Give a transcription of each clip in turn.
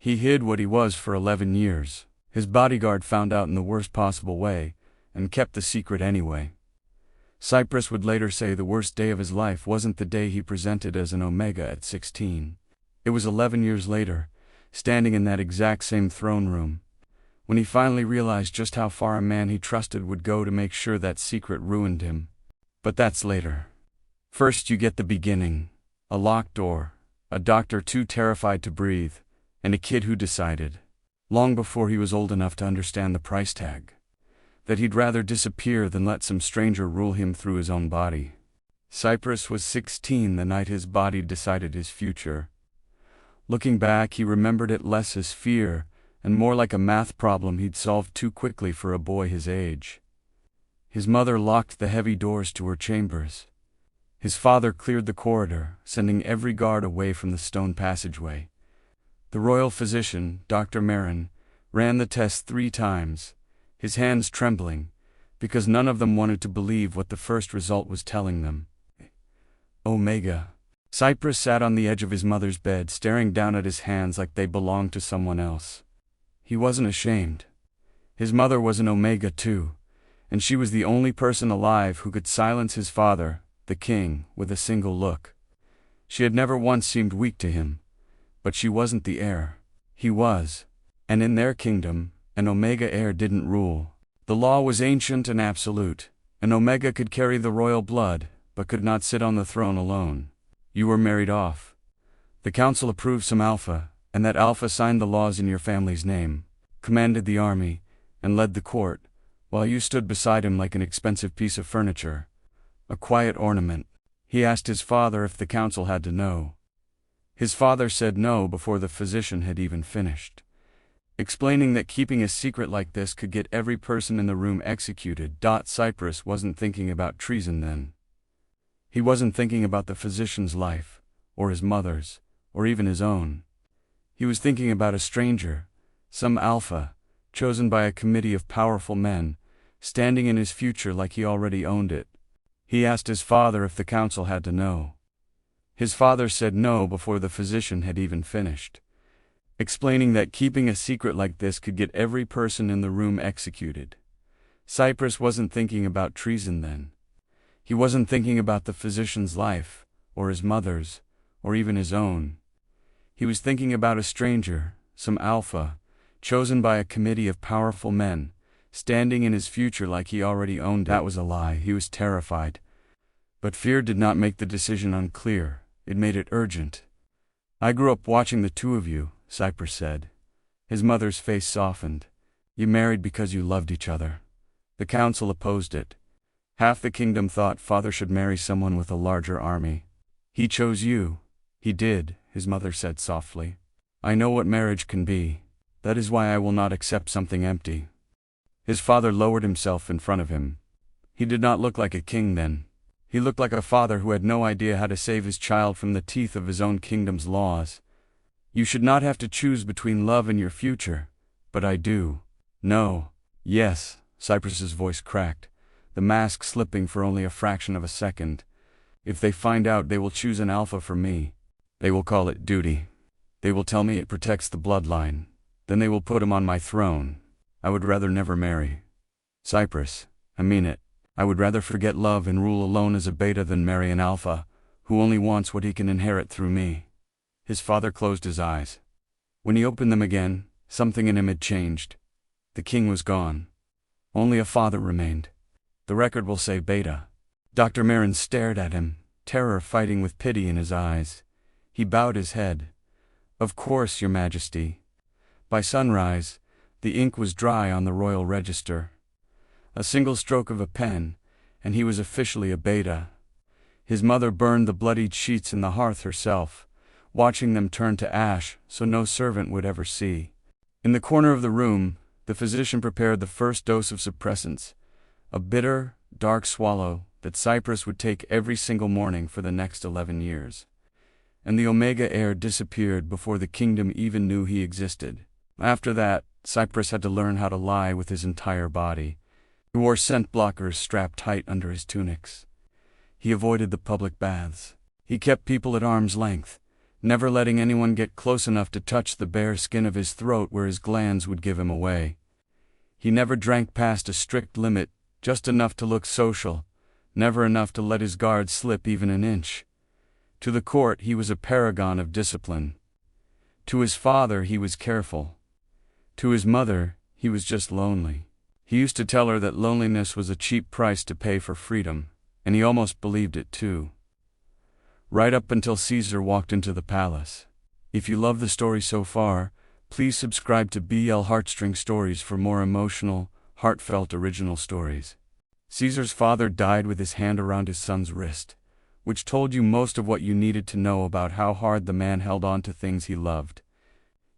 He hid what he was for 11 years. His bodyguard found out in the worst possible way, and kept the secret anyway. Cyprus would later say the worst day of his life wasn't the day he presented as an Omega at 16. It was 11 years later, standing in that exact same throne room, when he finally realized just how far a man he trusted would go to make sure that secret ruined him. But that's later. First you get the beginning. A locked door, a doctor too terrified to breathe, and a kid who decided, long before he was old enough to understand the price tag, that he'd rather disappear than let some stranger rule him through his own body. Cyprus was 16 the night his body decided his future. Looking back, he remembered it less as fear and more like a math problem he'd solved too quickly for a boy his age. His mother locked the heavy doors to her chambers. His father cleared the corridor, sending every guard away from the stone passageway. The royal physician, Dr. Marin, ran the test 3 times, his hands trembling, because none of them wanted to believe what the first result was telling them. Omega. Cyprus sat on the edge of his mother's bed, staring down at his hands like they belonged to someone else. He wasn't ashamed. His mother was an Omega too, and she was the only person alive who could silence his father, the king, with a single look. She had never once seemed weak to him, but she wasn't the heir. He was, and in their kingdom, an Omega heir didn't rule. The law was ancient and absolute. An Omega could carry the royal blood, but could not sit on the throne alone. You were married off. The council approved some alpha, and that alpha signed the laws in your family's name, commanded the army, and led the court, while you stood beside him like an expensive piece of furniture, a quiet ornament. He asked his father if the council had to know. His father said no before the physician had even finished, explaining that keeping a secret like this could get every person in the room executed. Cyprus wasn't thinking about treason then. He wasn't thinking about the physician's life, or his mother's, or even his own. He was thinking about a stranger, some alpha, chosen by a committee of powerful men, standing in his future like he already owned it. He asked his father if the council had to know. His father said no before the physician had even finished, explaining that keeping a secret like this could get every person in the room executed. Cyprus wasn't thinking about treason then. He wasn't thinking about the physician's life, or his mother's, or even his own. He was thinking about a stranger, some alpha, chosen by a committee of powerful men, standing in his future like he already owned it. That was a lie. He was terrified. But fear did not make the decision unclear, it made it urgent. I grew up watching the two of you, Cyprus said. His mother's face softened. You married because you loved each other. The council opposed it. Half the kingdom thought father should marry someone with a larger army. He chose you. He did, his mother said softly. I know what marriage can be. That is why I will not accept something empty. His father lowered himself in front of him. He did not look like a king then. He looked like a father who had no idea how to save his child from the teeth of his own kingdom's laws. You should not have to choose between love and your future, but I do. No. Yes, Cyprus's voice cracked, the mask slipping for only a fraction of a second. If they find out, they will choose an alpha for me. They will call it duty. They will tell me it protects the bloodline. Then they will put him on my throne. I would rather never marry. Cyprus, I mean it. I would rather forget love and rule alone as a beta than marry an alpha, who only wants what he can inherit through me. His father closed his eyes. When he opened them again, something in him had changed. The king was gone. Only a father remained. The record will say beta. Dr. Marin stared at him, terror fighting with pity in his eyes. He bowed his head. Of course, Your Majesty. By sunrise, the ink was dry on the royal register. A single stroke of a pen, and he was officially a beta. His mother burned the bloodied sheets in the hearth herself, watching them turn to ash so no servant would ever see. In the corner of the room, the physician prepared the first dose of suppressants, a bitter, dark swallow that Cyprus would take every single morning for the next 11 years. And the Omega heir disappeared before the kingdom even knew he existed. After that, Cyprus had to learn how to lie with his entire body. He wore scent blockers strapped tight under his tunics. He avoided the public baths. He kept people at arm's length, never letting anyone get close enough to touch the bare skin of his throat where his glands would give him away. He never drank past a strict limit, just enough to look social, never enough to let his guard slip even an inch. To the court he was a paragon of discipline. To his father he was careful. To his mother he was just lonely. He used to tell her that loneliness was a cheap price to pay for freedom, and he almost believed it too. Right up until Caesar walked into the palace. If you love the story so far, please subscribe to BL Heartstring Stories for more emotional, heartfelt original stories. Caesar's father died with his hand around his son's wrist, which told you most of what you needed to know about how hard the man held on to things he loved.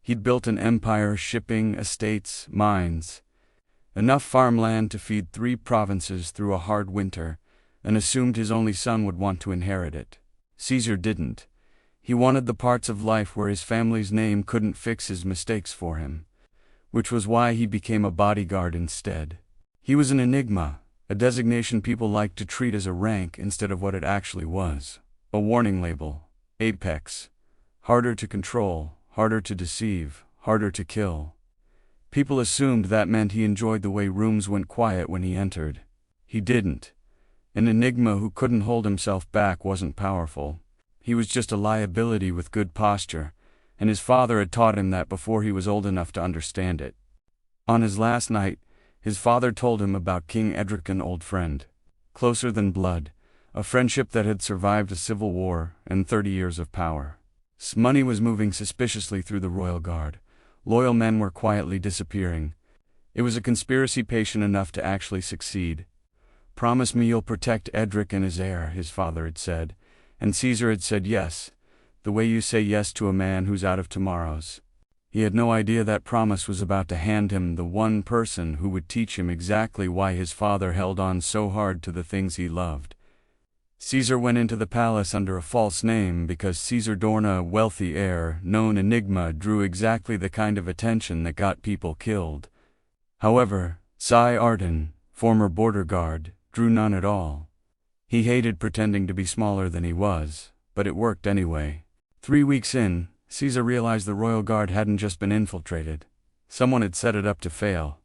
He'd built an empire, shipping, estates, mines, enough farmland to feed 3 provinces through a hard winter, and assumed his only son would want to inherit it. Caesar didn't. He wanted the parts of life where his family's name couldn't fix his mistakes for him, which was why he became a bodyguard instead. He was an enigma, a designation people liked to treat as a rank instead of what it actually was. A warning label, apex, harder to control, harder to deceive, harder to kill. People assumed that meant he enjoyed the way rooms went quiet when he entered. He didn't. An enigma who couldn't hold himself back wasn't powerful. He was just a liability with good posture, and his father had taught him that before he was old enough to understand it. On his last night, his father told him about King Edric, an old friend. Closer than blood, a friendship that had survived a civil war and 30 years of power. Money was moving suspiciously through the royal guard. Loyal men were quietly disappearing. It was a conspiracy patient enough to actually succeed. "Promise me you'll protect Edric and his heir," his father had said, and Caesar had said yes, the way you say yes to a man who's out of tomorrows. He had no idea that promise was about to hand him the one person who would teach him exactly why his father held on so hard to the things he loved. Caesar went into the palace under a false name because Caesar Dorna, a wealthy heir, known enigma, drew exactly the kind of attention that got people killed. However, Cy Arden, former border guard, drew none at all. He hated pretending to be smaller than he was, but it worked anyway. 3 weeks in, Caesar realized the royal guard hadn't just been infiltrated. Someone had set it up to fail.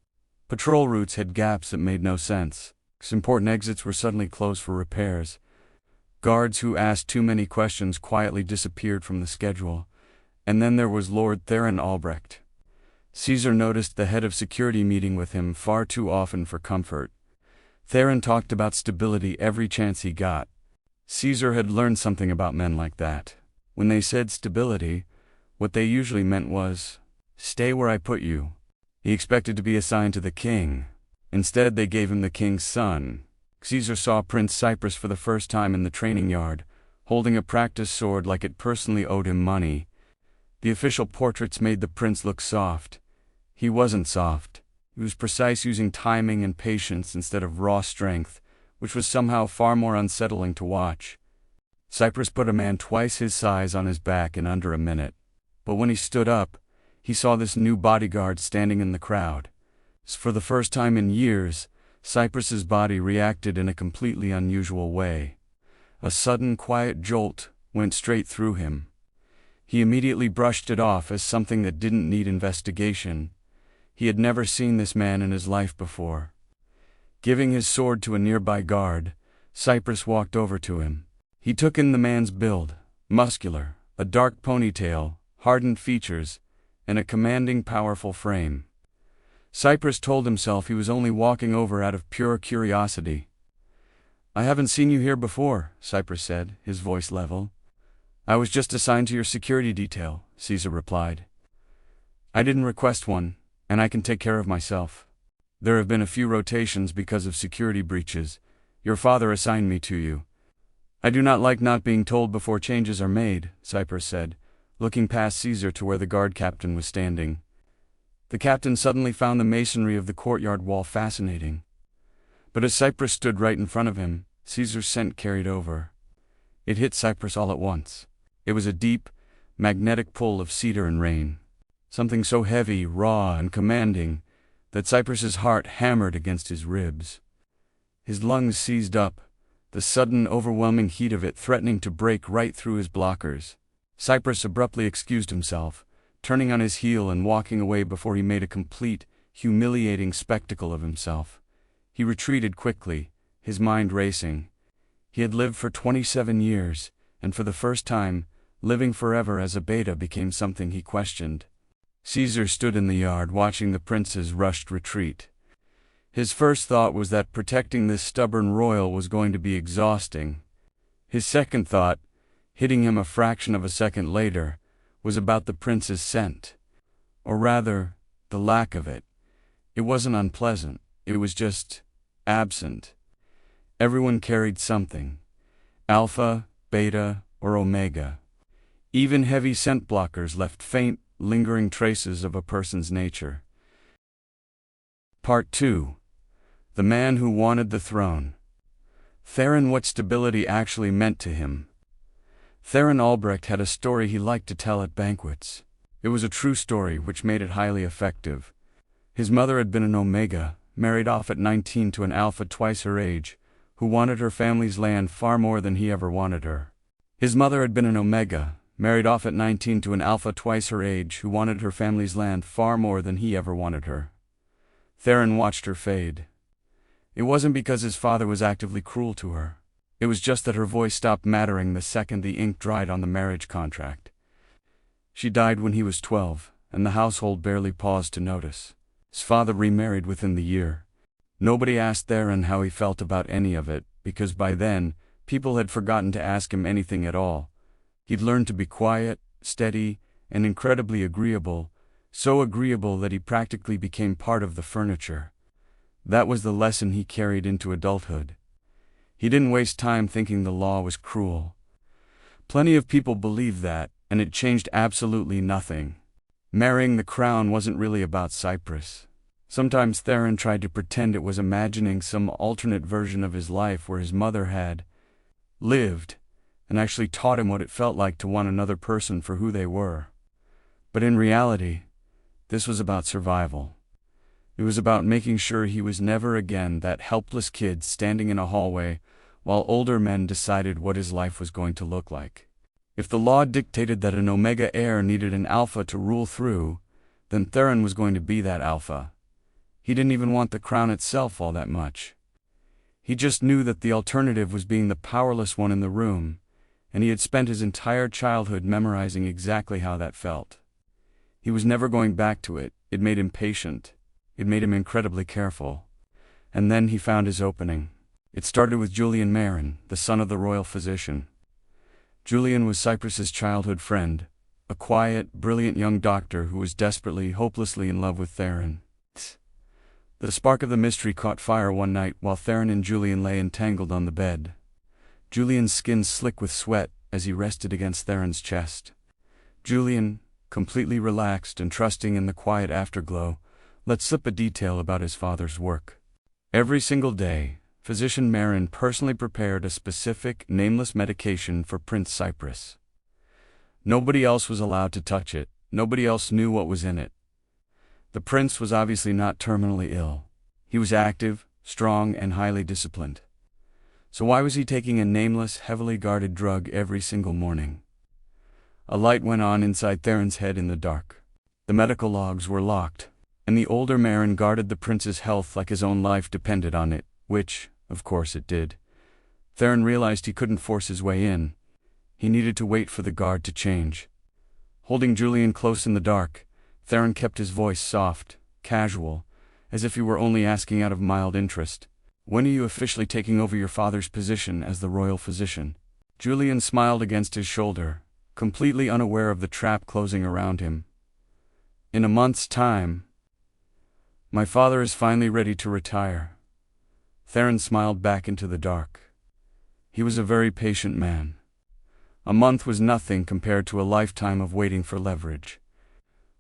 Patrol routes had gaps that made no sense. Important exits were suddenly closed for repairs. Guards who asked too many questions quietly disappeared from the schedule. And then there was Lord Theron Albrecht. Caesar noticed the head of security meeting with him far too often for comfort. Theron talked about stability every chance he got. Caesar had learned something about men like that. When they said stability, what they usually meant was, "Stay where I put you." He expected to be assigned to the king. Instead, they gave him the king's son. Caesar saw Prince Cyprus for the first time in the training yard, holding a practice sword like it personally owed him money. The official portraits made the prince look soft. He wasn't soft. He was precise, using timing and patience instead of raw strength, which was somehow far more unsettling to watch. Cyprus put a man twice his size on his back in under a minute. But when he stood up, he saw this new bodyguard standing in the crowd. For the first time in years, Cyprus's body reacted in a completely unusual way. A sudden, quiet jolt went straight through him. He immediately brushed it off as something that didn't need investigation. He had never seen this man in his life before. Giving his sword to a nearby guard, Cyprus walked over to him. He took in the man's build, muscular, a dark ponytail, hardened features, and a commanding, powerful frame. Cyprus told himself he was only walking over out of pure curiosity. "I haven't seen you here before," Cyprus said, his voice level. "I was just assigned to your security detail," Caesar replied. "I didn't request one, and I can take care of myself. There have been a few rotations because of security breaches. Your father assigned me to you." "I do not like not being told before changes are made," Cyprus said, looking past Caesar to where the guard captain was standing. The captain suddenly found the masonry of the courtyard wall fascinating. But as Cyprus stood right in front of him, Caesar's scent carried over. It hit Cyprus all at once. It was a deep, magnetic pull of cedar and rain. Something so heavy, raw, and commanding that Cyprus's heart hammered against his ribs. His lungs seized up, the sudden, overwhelming heat of it threatening to break right through his blockers. Cyprus abruptly excused himself, turning on his heel and walking away before he made a complete, humiliating spectacle of himself. He retreated quickly, his mind racing. He had lived for 27 years, and for the first time, living forever as a beta became something he questioned. Caesar stood in the yard watching the prince's rushed retreat. His first thought was that protecting this stubborn royal was going to be exhausting. His second thought, hitting him a fraction of a second later, was about the prince's scent. Or rather, the lack of it. It wasn't unpleasant, it was just absent. Everyone carried something. Alpha, beta, or omega. Even heavy scent blockers left faint, lingering traces of a person's nature. Part 2. The Man Who Wanted the Throne. Theron, what stability actually meant to him. Theron Albrecht had a story he liked to tell at banquets. It was a true story, which made it highly effective. His mother had been an Omega, married off at 19 to an Alpha twice her age, who wanted her family's land far more than he ever wanted her. His mother had been an Omega, married off at 19 to an Alpha twice her age, who wanted her family's land far more than he ever wanted her. Theron watched her fade. It wasn't because his father was actively cruel to her. It was just that her voice stopped mattering the second the ink dried on the marriage contract. She died when he was 12, and the household barely paused to notice. His father remarried within the year. Nobody asked Theron how he felt about any of it, because by then, people had forgotten to ask him anything at all. He'd learned to be quiet, steady, and incredibly agreeable, so agreeable that he practically became part of the furniture. That was the lesson he carried into adulthood. He didn't waste time thinking the law was cruel. Plenty of people believed that, and it changed absolutely nothing. Marrying the crown wasn't really about Cyprus. Sometimes Theron tried to pretend it was imagining some alternate version of his life where his mother had lived, and actually taught him what it felt like to want another person for who they were. But in reality, this was about survival. It was about making sure he was never again that helpless kid standing in a hallway while older men decided what his life was going to look like. If the law dictated that an Omega heir needed an Alpha to rule through, then Theron was going to be that Alpha. He didn't even want the crown itself all that much. He just knew that the alternative was being the powerless one in the room, and he had spent his entire childhood memorizing exactly how that felt. He was never going back to it. It made him patient. It made him incredibly careful. And then he found his opening. It started with Julian Marin, the son of the royal physician. Julian was Cyprus's childhood friend, a quiet, brilliant young doctor who was desperately, hopelessly in love with Theron. The spark of the mystery caught fire one night while Theron and Julian lay entangled on the bed. Julian's skin slick with sweat as he rested against Theron's chest. Julian, completely relaxed and trusting in the quiet afterglow, let slip a detail about his father's work. Every single day, Physician Marin personally prepared a specific, nameless medication for Prince Cyprus. Nobody else was allowed to touch it, nobody else knew what was in it. The prince was obviously not terminally ill. He was active, strong, and highly disciplined. So why was he taking a nameless, heavily guarded drug every single morning? A light went on inside Theron's head in the dark. The medical logs were locked, and the older Marin guarded the prince's health like his own life depended on it, which, of course, it did. Theron realized he couldn't force his way in. He needed to wait for the guard to change. Holding Julian close in the dark, Theron kept his voice soft, casual, as if he were only asking out of mild interest. "When are you officially taking over your father's position as the royal physician?" Julian smiled against his shoulder, completely unaware of the trap closing around him. "In a month's time. My father is finally ready to retire." Theron smiled back into the dark. He was a very patient man. A month was nothing compared to a lifetime of waiting for leverage.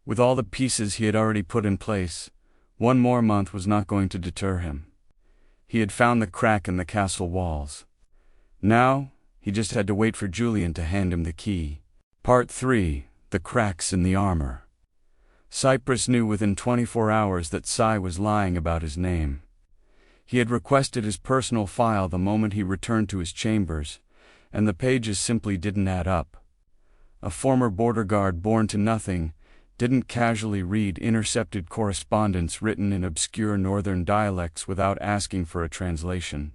With all the pieces he had already put in place, one more month was not going to deter him. He had found the crack in the castle walls. Now, he just had to wait for Julian to hand him the key. Part 3. The Cracks in the Armor. Cyprus knew within 24 hours that Cy was lying about his name. He had requested his personal file the moment he returned to his chambers, and the pages simply didn't add up. a former border guard born to nothing, didn't casually read intercepted correspondence written in obscure northern dialects without asking for a translation.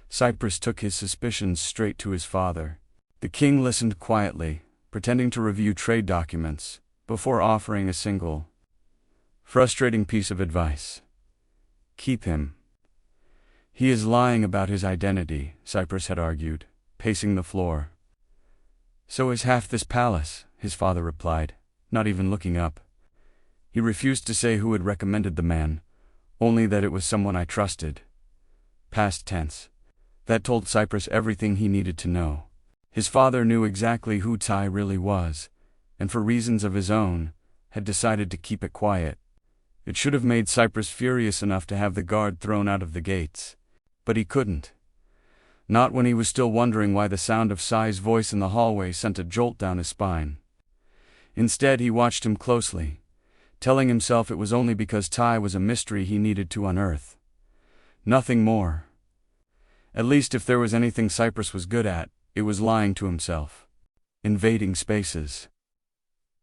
Cyprus took his suspicions straight to his father. The king listened quietly, pretending to review trade documents, before offering a single, frustrating piece of advice. Keep him. He is lying about his identity, Cyprus had argued, pacing the floor. So is half this palace, his father replied, not even looking up. He refused to say who had recommended the man, only that it was someone I trusted. Past tense. That told Cyprus everything he needed to know. His father knew exactly who Tai really was, and for reasons of his own, had decided to keep it quiet. It should have made Cyprus furious enough to have the guard thrown out of the gates. But he couldn't. Not when he was still wondering why the sound of Sai's voice in the hallway sent a jolt down his spine. Instead, he watched him closely, telling himself it was only because Tai was a mystery he needed to unearth. Nothing more. At least if there was anything Cyprus was good at, it was lying to himself. Invading spaces.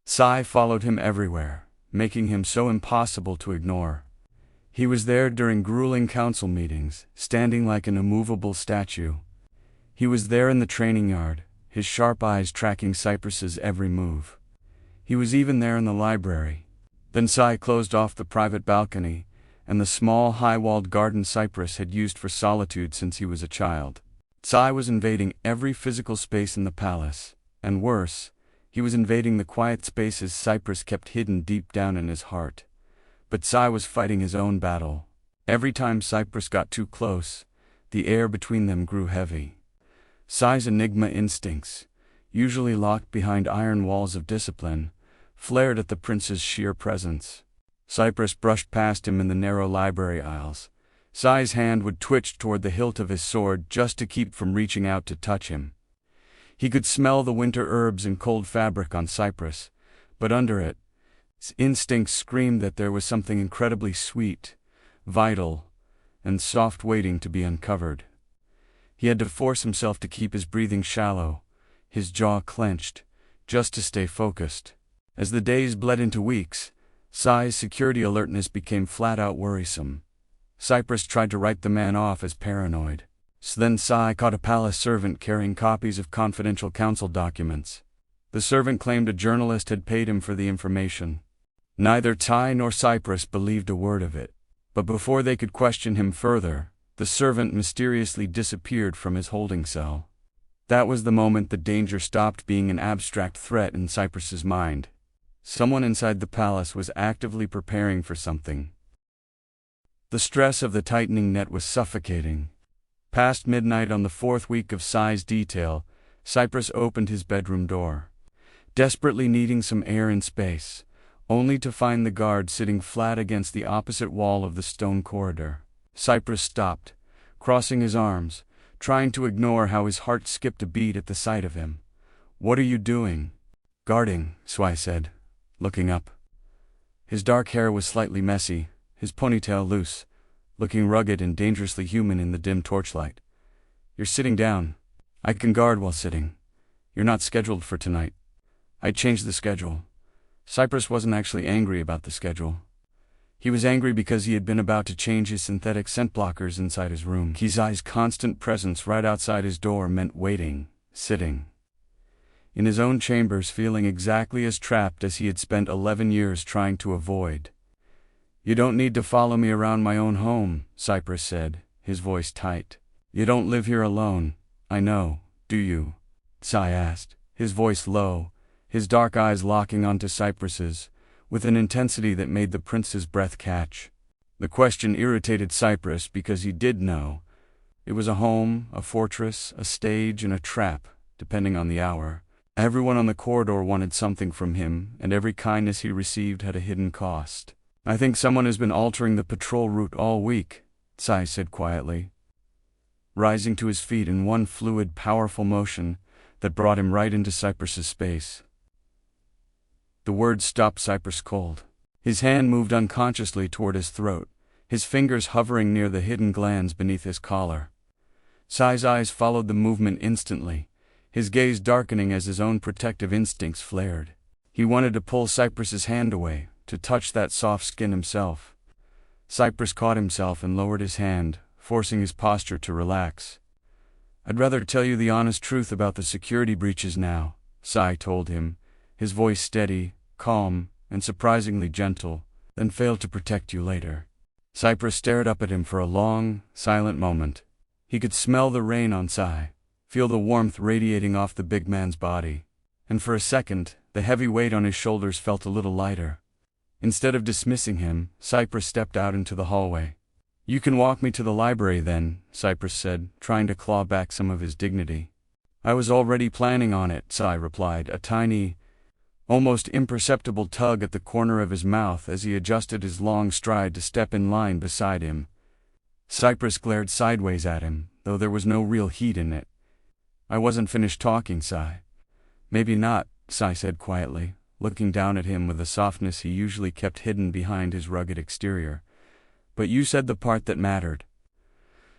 Sai followed him everywhere, making him so impossible to ignore. He was there during grueling council meetings, standing like an immovable statue. He was there in the training yard, his sharp eyes tracking Cyprus's every move. He was even there in the library. Then Sai closed off the private balcony, and the small high-walled garden Cyprus had used for solitude since he was a child. Sai was invading every physical space in the palace, and worse, he was invading the quiet spaces Cyprus kept hidden deep down in his heart. But Sai was fighting his own battle. Every time Cyprus got too close, the air between them grew heavy. Sai's Enigma instincts, usually locked behind iron walls of discipline, flared at the prince's sheer presence. Cyprus brushed past him in the narrow library aisles. Sai's hand would twitch toward the hilt of his sword just to keep from reaching out to touch him. He could smell the winter herbs and cold fabric on Cyprus, but under it, his instincts screamed that there was something incredibly sweet, vital, and soft waiting to be uncovered. He had to force himself to keep his breathing shallow, his jaw clenched, just to stay focused. As the days bled into weeks, Sai's security alertness became flat-out worrisome. Cyprus tried to write the man off as paranoid. So then Sai caught a palace servant carrying copies of confidential council documents. The servant claimed a journalist had paid him for the information. Neither Tai nor Cyprus believed a word of it. But before they could question him further, the servant mysteriously disappeared from his holding cell. That was the moment the danger stopped being an abstract threat in Cyprus's mind. Someone inside the palace was actively preparing for something. The stress of the tightening net was suffocating. Past midnight on the fourth week of Sai's detail, Cyprus opened his bedroom door, desperately needing some air and space, only to find the guard sitting flat against the opposite wall of the stone corridor. Cyprus stopped, crossing his arms, trying to ignore how his heart skipped a beat at the sight of him. "What are you doing?" "Guarding," Sai said, looking up. His dark hair was slightly messy, his ponytail loose, looking rugged and dangerously human in the dim torchlight. "You're sitting down." "I can guard while sitting. You're not scheduled for tonight." "I changed the schedule." Cyprus wasn't actually angry about the schedule. He was angry because he had been about to change his synthetic scent blockers inside his room. Kizai's constant presence right outside his door meant waiting, sitting in his own chambers, feeling exactly as trapped as he had spent 11 years trying to avoid. "You don't need to follow me around my own home," Cyprus said, his voice tight. "You don't live here alone, I know, do you?" Sai asked, his voice low, his dark eyes locking onto Cyprus's, with an intensity that made the prince's breath catch. The question irritated Cyprus because he did know. It was a home, a fortress, a stage, and a trap, depending on the hour. Everyone on the corridor wanted something from him, and every kindness he received had a hidden cost. "I think someone has been altering the patrol route all week," Sai said quietly, rising to his feet in one fluid, powerful motion that brought him right into Cyprus's space. The words stopped Cyprus cold. His hand moved unconsciously toward his throat, his fingers hovering near the hidden glands beneath his collar. Sai's eyes followed the movement instantly, his gaze darkening as his own protective instincts flared. He wanted to pull Cyprus's hand away, to touch that soft skin himself. Cyprus caught himself and lowered his hand, forcing his posture to relax. "I'd rather tell you the honest truth about the security breaches now," Cy told him, his voice steady, calm, and surprisingly gentle, "than fail to protect you later." Cyprus stared up at him for a long, silent moment. He could smell the rain on Cy, feel the warmth radiating off the big man's body, and for a second, the heavy weight on his shoulders felt a little lighter. Instead of dismissing him, Cyprus stepped out into the hallway. "You can walk me to the library then," Cyprus said, trying to claw back some of his dignity. "I was already planning on it," Cy replied, a tiny, almost imperceptible tug at the corner of his mouth as he adjusted his long stride to step in line beside him. Cyprus glared sideways at him, though there was no real heat in it. "I wasn't finished talking, Cy." "Maybe not," Cy said quietly, looking down at him with a softness he usually kept hidden behind his rugged exterior. "But you said the part that mattered."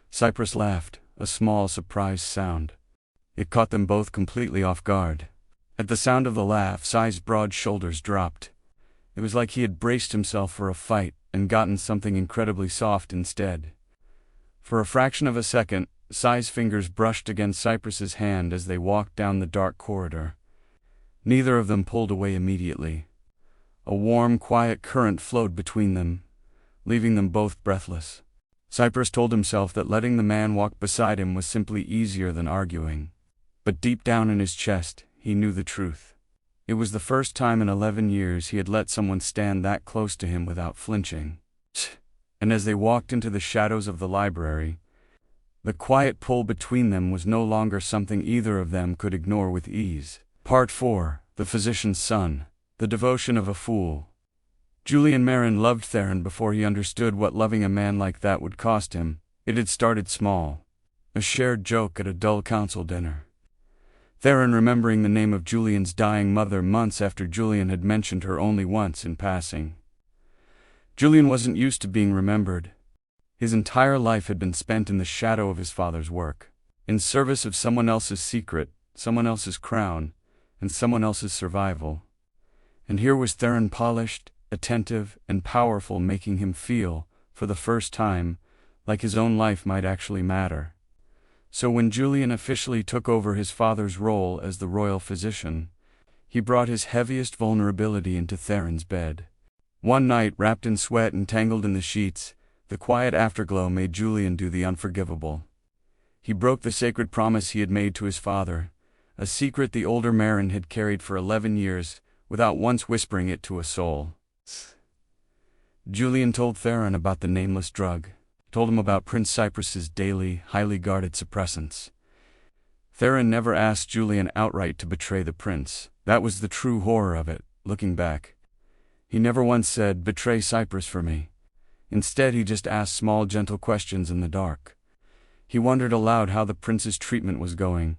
Cyprus laughed, a small, surprised sound. It caught them both completely off guard. At the sound of the laugh, Cy's broad shoulders dropped. It was like he had braced himself for a fight and gotten something incredibly soft instead. For a fraction of a second, Cy's fingers brushed against Cyprus's hand as they walked down the dark corridor. Neither of them pulled away immediately. A warm, quiet current flowed between them, leaving them both breathless. Cyprus told himself that letting the man walk beside him was simply easier than arguing. But deep down in his chest, he knew the truth. It was the first time in 11 years he had let someone stand that close to him without flinching. And as they walked into the shadows of the library, the quiet pull between them was no longer something either of them could ignore with ease. Part 4, The Physician's Son, The Devotion of a Fool. Julian Marin loved Theron before he understood what loving a man like that would cost him. It had started small. A shared joke at a dull council dinner. Theron remembering the name of Julian's dying mother months after Julian had mentioned her only once in passing. Julian wasn't used to being remembered. His entire life had been spent in the shadow of his father's work, in service of someone else's secret, someone else's crown, and someone else's survival. And here was Theron polished, attentive, and powerful, making him feel, for the first time, like his own life might actually matter. So when Julian officially took over his father's role as the royal physician, he brought his heaviest vulnerability into Theron's bed. One night, wrapped in sweat and tangled in the sheets, the quiet afterglow made Julian do the unforgivable. He broke the sacred promise he had made to his father, a secret the older Marin had carried for 11 years, without once whispering it to a soul. Julian told Theron about the nameless drug, told him about Prince Cyprus's daily, highly guarded suppressants. Theron never asked Julian outright to betray the prince. That was the true horror of it, looking back. He never once said, "Betray Cyprus for me." Instead, he just asked small, gentle questions in the dark. He wondered aloud how the prince's treatment was going.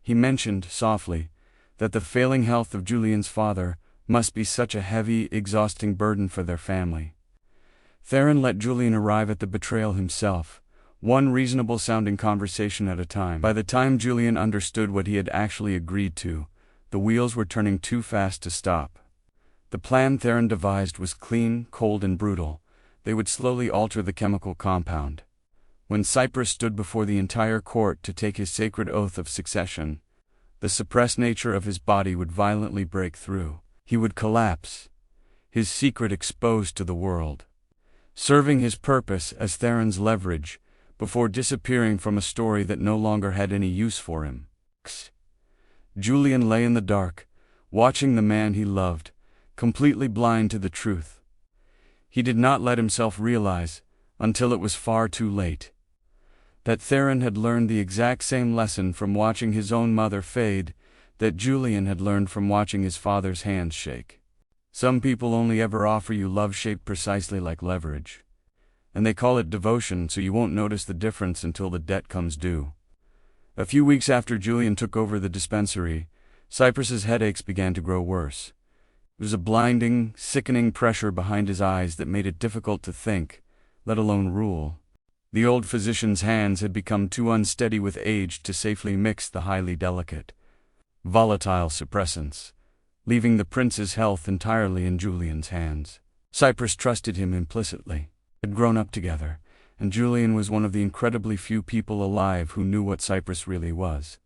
He mentioned, softly, that the failing health of Julian's father must be such a heavy, exhausting burden for their family. Theron let Julian arrive at the betrayal himself, one reasonable-sounding conversation at a time. By the time Julian understood what he had actually agreed to, the wheels were turning too fast to stop. The plan Theron devised was clean, cold, and brutal. They would slowly alter the chemical compound. When Cyprus stood before the entire court to take his sacred oath of succession, the suppressed nature of his body would violently break through. He would collapse, his secret exposed to the world, serving his purpose as Theron's leverage, before disappearing from a story that no longer had any use for him. Julian lay in the dark, watching the man he loved, completely blind to the truth. He did not let himself realize, until it was far too late, that Theron had learned the exact same lesson from watching his own mother fade that Julian had learned from watching his father's hands shake. Some people only ever offer you love shaped precisely like leverage. And they call it devotion, so you won't notice the difference until the debt comes due. A few weeks after Julian took over the dispensary, Cyprus's headaches began to grow worse. There was a blinding, sickening pressure behind his eyes that made it difficult to think, let alone rule. The old physician's hands had become too unsteady with age to safely mix the highly delicate, volatile suppressants, leaving the prince's health entirely in Julian's hands. Cyprus trusted him implicitly. They had grown up together, and Julian was one of the incredibly few people alive who knew what Cyprus really was.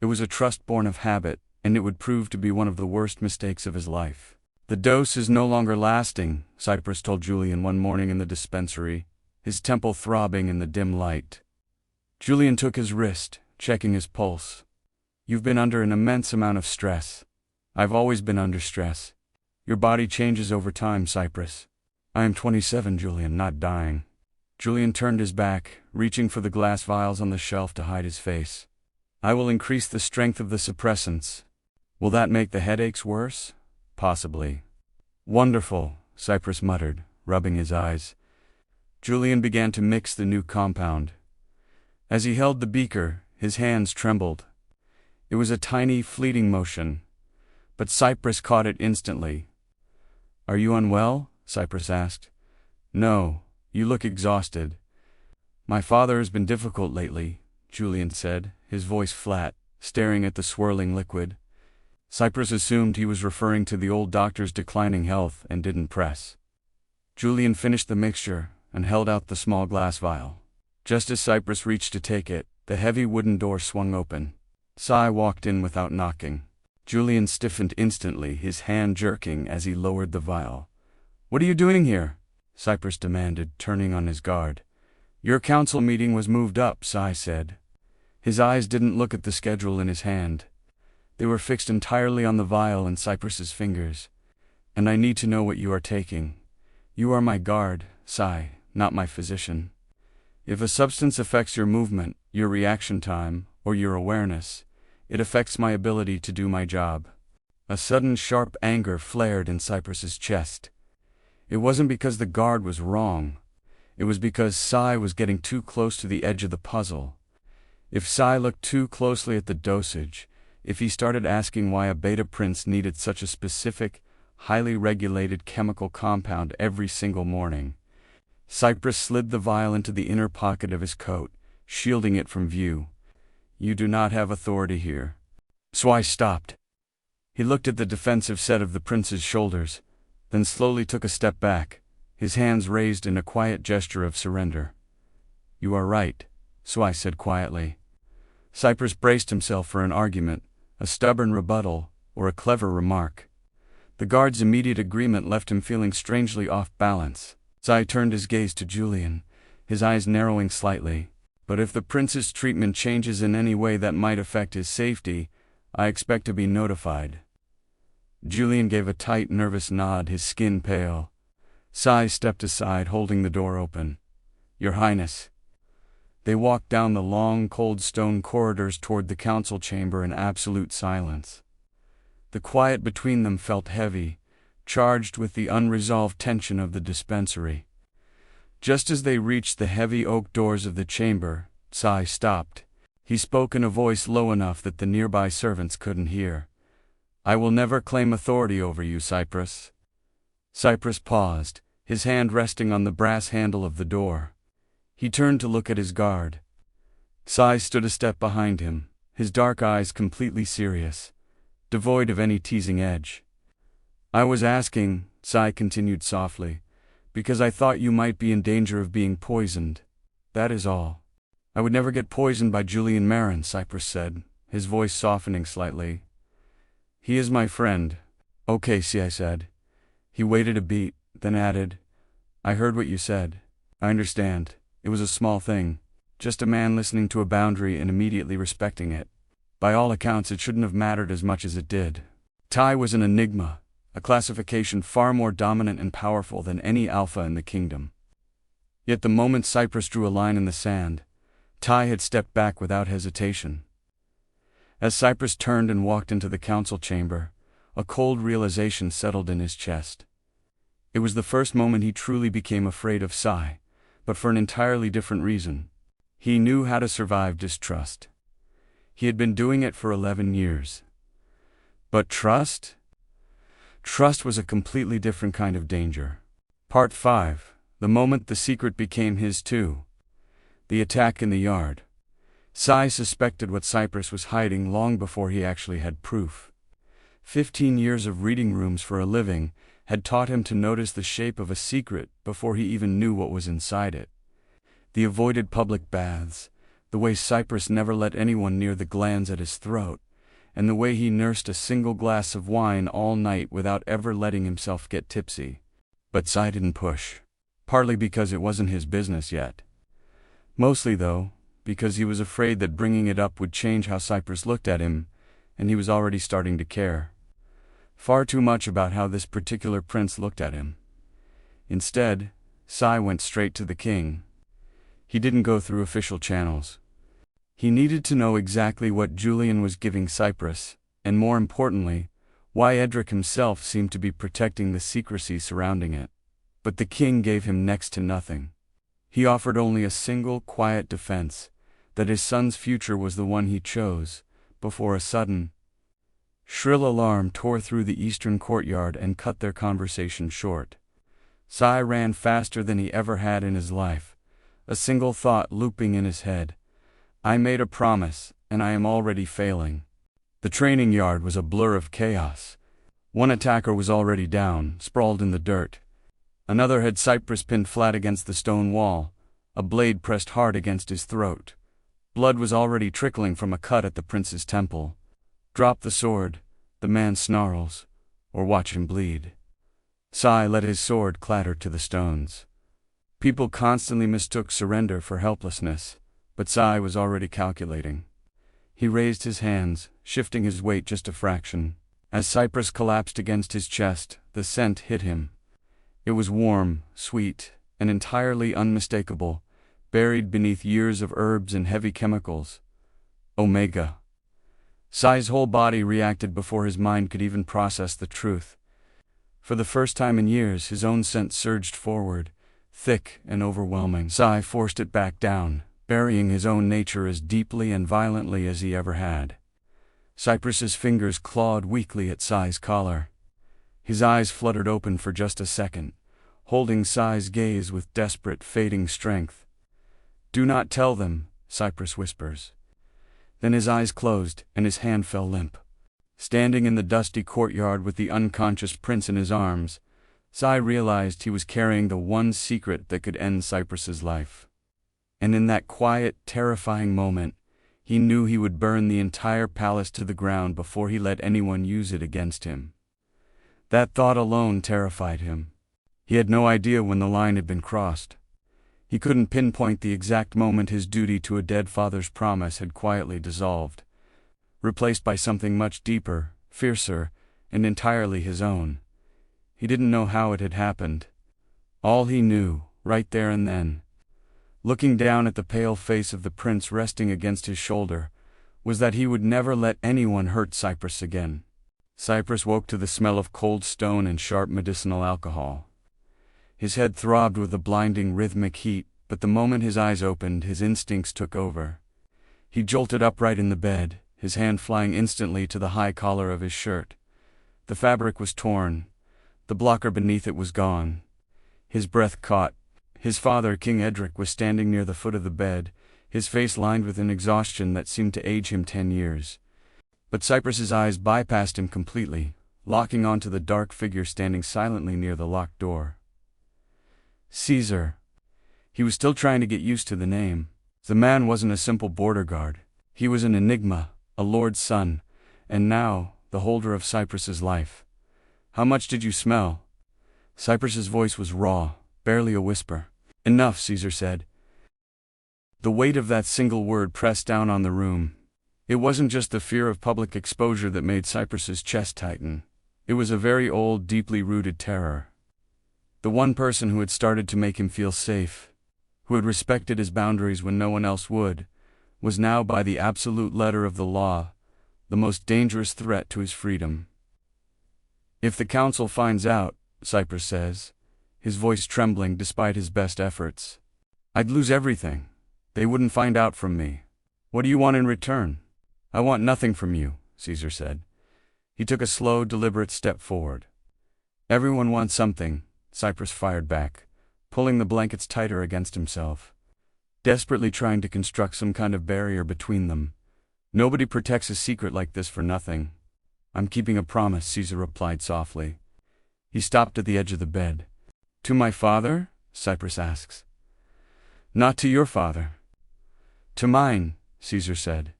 It was a trust born of habit, and it would prove to be one of the worst mistakes of his life. "The dose is no longer lasting," Cyprus told Julian one morning in the dispensary, his temple throbbing in the dim light. Julian took his wrist, checking his pulse. "You've been under an immense amount of stress." "I've always been under stress." "Your body changes over time, Cyprus." "I am 27, Julian, not dying." Julian turned his back, reaching for the glass vials on the shelf to hide his face. "I will increase the strength of the suppressants." "Will that make the headaches worse?" "Possibly." "Wonderful," Cyprus muttered, rubbing his eyes. Julian began to mix the new compound. As he held the beaker, his hands trembled. It was a tiny, fleeting motion, but Cyprus caught it instantly. "Are you unwell?" Cyprus asked. "No, you look exhausted." "My father has been difficult lately," Julian said, his voice flat, staring at the swirling liquid. Cyprus assumed he was referring to the old doctor's declining health and didn't press. Julian finished the mixture and held out the small glass vial. Just as Cyprus reached to take it, the heavy wooden door swung open. Cy walked in without knocking. Julian stiffened instantly, his hand jerking as he lowered the vial. "What are you doing here?" Cyprus demanded, turning on his guard. "Your council meeting was moved up," Cy said. His eyes didn't look at the schedule in his hand. They were fixed entirely on the vial in Cyprus's fingers. "And I need to know what you are taking. You are my guard, Cy, not my physician. If a substance affects your movement, your reaction time, or your awareness, it affects my ability to do my job." A sudden sharp anger flared in Cyprus's chest. It wasn't because the guard was wrong. It was because Cy was getting too close to the edge of the puzzle. If Cy looked too closely at the dosage, if he started asking why a beta prince needed such a specific, highly regulated chemical compound every single morning, Cyprus slid the vial into the inner pocket of his coat, shielding it from view. "You do not have authority here." Cy stopped. He looked at the defensive set of the prince's shoulders, then slowly took a step back, his hands raised in a quiet gesture of surrender. "You are right," Cy said quietly. Cyprus braced himself for an argument, a stubborn rebuttal, or a clever remark. The guard's immediate agreement left him feeling strangely off balance. Cy turned his gaze to Julian, his eyes narrowing slightly. "But if the prince's treatment changes in any way that might affect his safety, I expect to be notified." Julian gave a tight, nervous nod, his skin pale. Cy stepped aside, holding the door open. "Your Highness." They walked down the long, cold stone corridors toward the council chamber in absolute silence. The quiet between them felt heavy, charged with the unresolved tension of the dispensary. Just as they reached the heavy oak doors of the chamber, Cy stopped. He spoke in a voice low enough that the nearby servants couldn't hear. "I will never claim authority over you, Cyprus." Cyprus paused, his hand resting on the brass handle of the door. He turned to look at his guard. Cy stood a step behind him, his dark eyes completely serious, devoid of any teasing edge. "I was asking," Cy continued softly, "because I thought you might be in danger of being poisoned. That is all." "I would never get poisoned by Julian Marin," Cyprus said, his voice softening slightly. "He is my friend." "Okay," Cy said. He waited a beat, then added, "I heard what you said. I understand. It was a small thing, just a man listening to a boundary and immediately respecting it. By all accounts, it shouldn't have mattered as much as it did." Ty was an enigma, a classification far more dominant and powerful than any alpha in the kingdom. Yet the moment Cyprus drew a line in the sand, Ty had stepped back without hesitation. As Cyprus turned and walked into the council chamber, a cold realization settled in his chest. It was the first moment he truly became afraid of Cy, but for an entirely different reason. He knew how to survive distrust. He had been doing it for 11 years. But trust? Trust was a completely different kind of danger. Part 5. The moment the secret became his too. The attack in the yard. Sai suspected what Cyprus was hiding long before he actually had proof. 15 years of reading rooms for a living had taught him to notice the shape of a secret before he even knew what was inside it. The avoided public baths, the way Cyprus never let anyone near the glands at his throat, and the way he nursed a single glass of wine all night without ever letting himself get tipsy. But Sai didn't push. Partly because it wasn't his business yet. Mostly, though, because he was afraid that bringing it up would change how Cyprus looked at him, and he was already starting to care. Far too much about how this particular prince looked at him. Instead, Sai went straight to the king. He didn't go through official channels. He needed to know exactly what Julian was giving Cyprus, and more importantly, why Edric himself seemed to be protecting the secrecy surrounding it. But the king gave him next to nothing. He offered only a single, quiet defense, that his son's future was the one he chose, before a sudden, shrill alarm tore through the eastern courtyard and cut their conversation short. Sai ran faster than he ever had in his life, a single thought looping in his head. I made a promise, and I am already failing. The training yard was a blur of chaos. One attacker was already down, sprawled in the dirt. Another had Cyprus pinned flat against the stone wall, a blade pressed hard against his throat. Blood was already trickling from a cut at the prince's temple. Drop the sword, the man snarls, or watch him bleed. Sai let his sword clatter to the stones. People constantly mistook surrender for helplessness, but Sai was already calculating. He raised his hands, shifting his weight just a fraction. As Cyprus collapsed against his chest, the scent hit him. It was warm, sweet, and entirely unmistakable, buried beneath years of herbs and heavy chemicals. Omega. Sai's whole body reacted before his mind could even process the truth. For the first time in years, his own scent surged forward, thick and overwhelming. Sai forced it back down, burying his own nature as deeply and violently as he ever had. Cyprus's fingers clawed weakly at Sai's collar. His eyes fluttered open for just a second, holding Sai's gaze with desperate, fading strength. Do not tell them, Cyprus whispers. Then his eyes closed, and his hand fell limp. Standing in the dusty courtyard with the unconscious prince in his arms, Sai realized he was carrying the one secret that could end Cyprus's life. And in that quiet, terrifying moment, he knew he would burn the entire palace to the ground before he let anyone use it against him. That thought alone terrified him. He had no idea when the line had been crossed. He couldn't pinpoint the exact moment his duty to a dead father's promise had quietly dissolved, replaced by something much deeper, fiercer, and entirely his own. He didn't know how it had happened. All he knew, right there and then, looking down at the pale face of the prince resting against his shoulder, was that he would never let anyone hurt Cyprus again. Cyprus woke to the smell of cold stone and sharp medicinal alcohol. His head throbbed with a blinding rhythmic heat, but the moment his eyes opened, his instincts took over. He jolted upright in the bed, his hand flying instantly to the high collar of his shirt. The fabric was torn. The blocker beneath it was gone. His breath caught. His father, King Edric, was standing near the foot of the bed, his face lined with an exhaustion that seemed to age him 10 years. But Cyprus's eyes bypassed him completely, locking onto the dark figure standing silently near the locked door. Caesar. He was still trying to get used to the name. The man wasn't a simple border guard. He was an enigma, a lord's son, and now, the holder of Cyprus's life. How much did you smell? Cyprus's voice was raw, barely a whisper. Enough, Caesar said. The weight of that single word pressed down on the room. It wasn't just the fear of public exposure that made Cyprus's chest tighten. It was a very old, deeply rooted terror. The one person who had started to make him feel safe, who had respected his boundaries when no one else would, was now, by the absolute letter of the law, the most dangerous threat to his freedom. If the council finds out, Cyprus says, his voice trembling despite his best efforts, I'd lose everything. They wouldn't find out from me. What do you want in return? I want nothing from you, Caesar said. He took a slow, deliberate step forward. Everyone wants something, Cyprus fired back, pulling the blankets tighter against himself. desperately trying to construct some kind of barrier between them. Nobody protects a secret like this for nothing. I'm keeping a promise, Caesar replied softly. He stopped at the edge of the bed. To my father? Cyprus asks. Not to your father. To mine, Caesar said.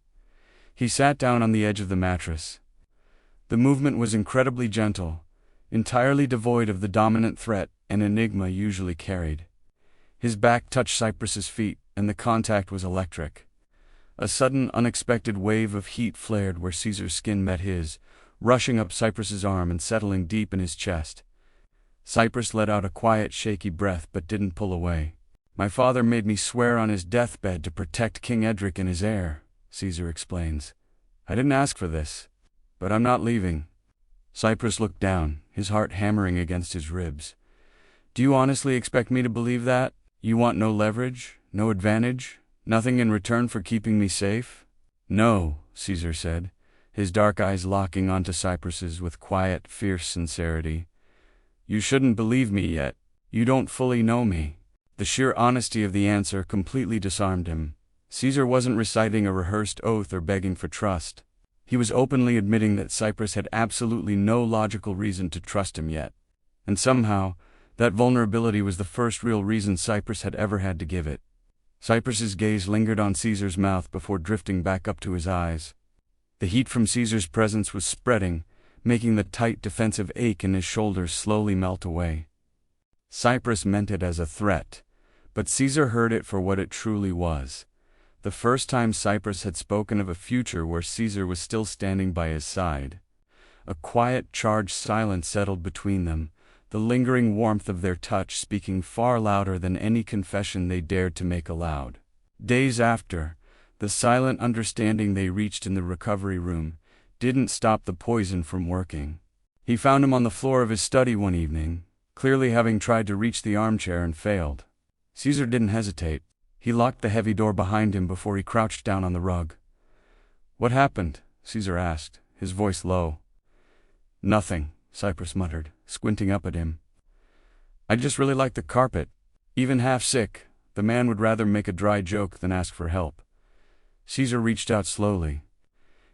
He sat down on the edge of the mattress. The movement was incredibly gentle, entirely devoid of the dominant threat an Enigma usually carried. His back touched Cyprus's feet, and the contact was electric. A sudden, unexpected wave of heat flared where Caesar's skin met his, rushing up Cyprus's arm and settling deep in his chest. Cyprus let out a quiet, shaky breath but didn't pull away. My father made me swear on his deathbed to protect King Edric and his heir, Caesar explains. I didn't ask for this, but I'm not leaving. Cyprus looked down, his heart hammering against his ribs. Do you honestly expect me to believe that? You want no leverage, no advantage, nothing in return for keeping me safe? No, Caesar said, his dark eyes locking onto Cyprus's with quiet, fierce sincerity. You shouldn't believe me yet. You don't fully know me. The sheer honesty of the answer completely disarmed him. Caesar wasn't reciting a rehearsed oath or begging for trust. He was openly admitting that Cyprus had absolutely no logical reason to trust him yet. And somehow, that vulnerability was the first real reason Cyprus had ever had to give it. Cyprus's gaze lingered on Caesar's mouth before drifting back up to his eyes. The heat from Caesar's presence was spreading, making the tight defensive ache in his shoulders slowly melt away. Cyprus meant it as a threat, but Caesar heard it for what it truly was. The first time Cyprus had spoken of a future where Caesar was still standing by his side. A quiet, charged silence settled between them, the lingering warmth of their touch speaking far louder than any confession they dared to make aloud. Days after, the silent understanding they reached in the recovery room didn't stop the poison from working. He found him on the floor of his study one evening, clearly having tried to reach the armchair and failed. Caesar didn't hesitate. He locked the heavy door behind him before he crouched down on the rug. What happened? Caesar asked, his voice low. Nothing, Cyprus muttered, squinting up at him. I just really like the carpet. Even half sick, the man would rather make a dry joke than ask for help. Caesar reached out slowly.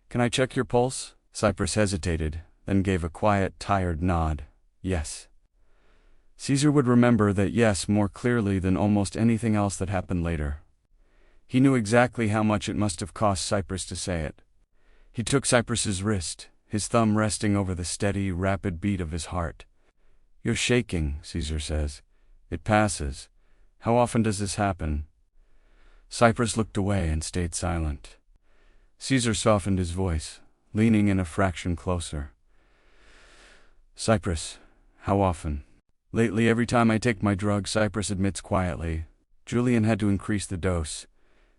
Can I check your pulse? Cyprus hesitated, then gave a quiet, tired nod. Yes. Caesar would remember that yes more clearly than almost anything else that happened later. He knew exactly how much it must have cost Cyprus to say it. He took Cyprus's wrist, his thumb resting over the steady, rapid beat of his heart. You're shaking, Caesar says. It passes. How often does this happen? Cyprus looked away and stayed silent. Caesar softened his voice, leaning in a fraction closer. Cyprus, how often? Lately, every time I take my drug, Cyprus admits quietly. Julian had to increase the dose.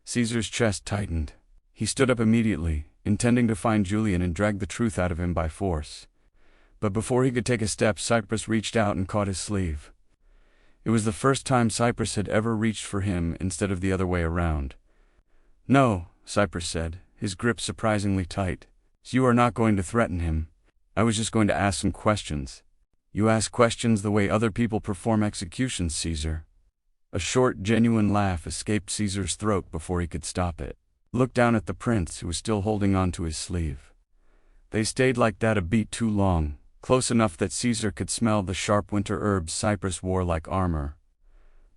Caesar's chest tightened. He stood up immediately, intending to find Julian and drag the truth out of him by force. But before he could take a step, Cyprus reached out and caught his sleeve. It was the first time Cyprus had ever reached for him instead of the other way around. No, Cyprus said, his grip surprisingly tight. You are not going to threaten him. I was just going to ask some questions. You ask questions the way other people perform executions, Caesar. A short, genuine laugh escaped Caesar's throat before he could stop it. Looked down at the prince, who was still holding on to his sleeve. They stayed like that a beat too long, close enough that Caesar could smell the sharp winter herbs Cyprus wore like armor.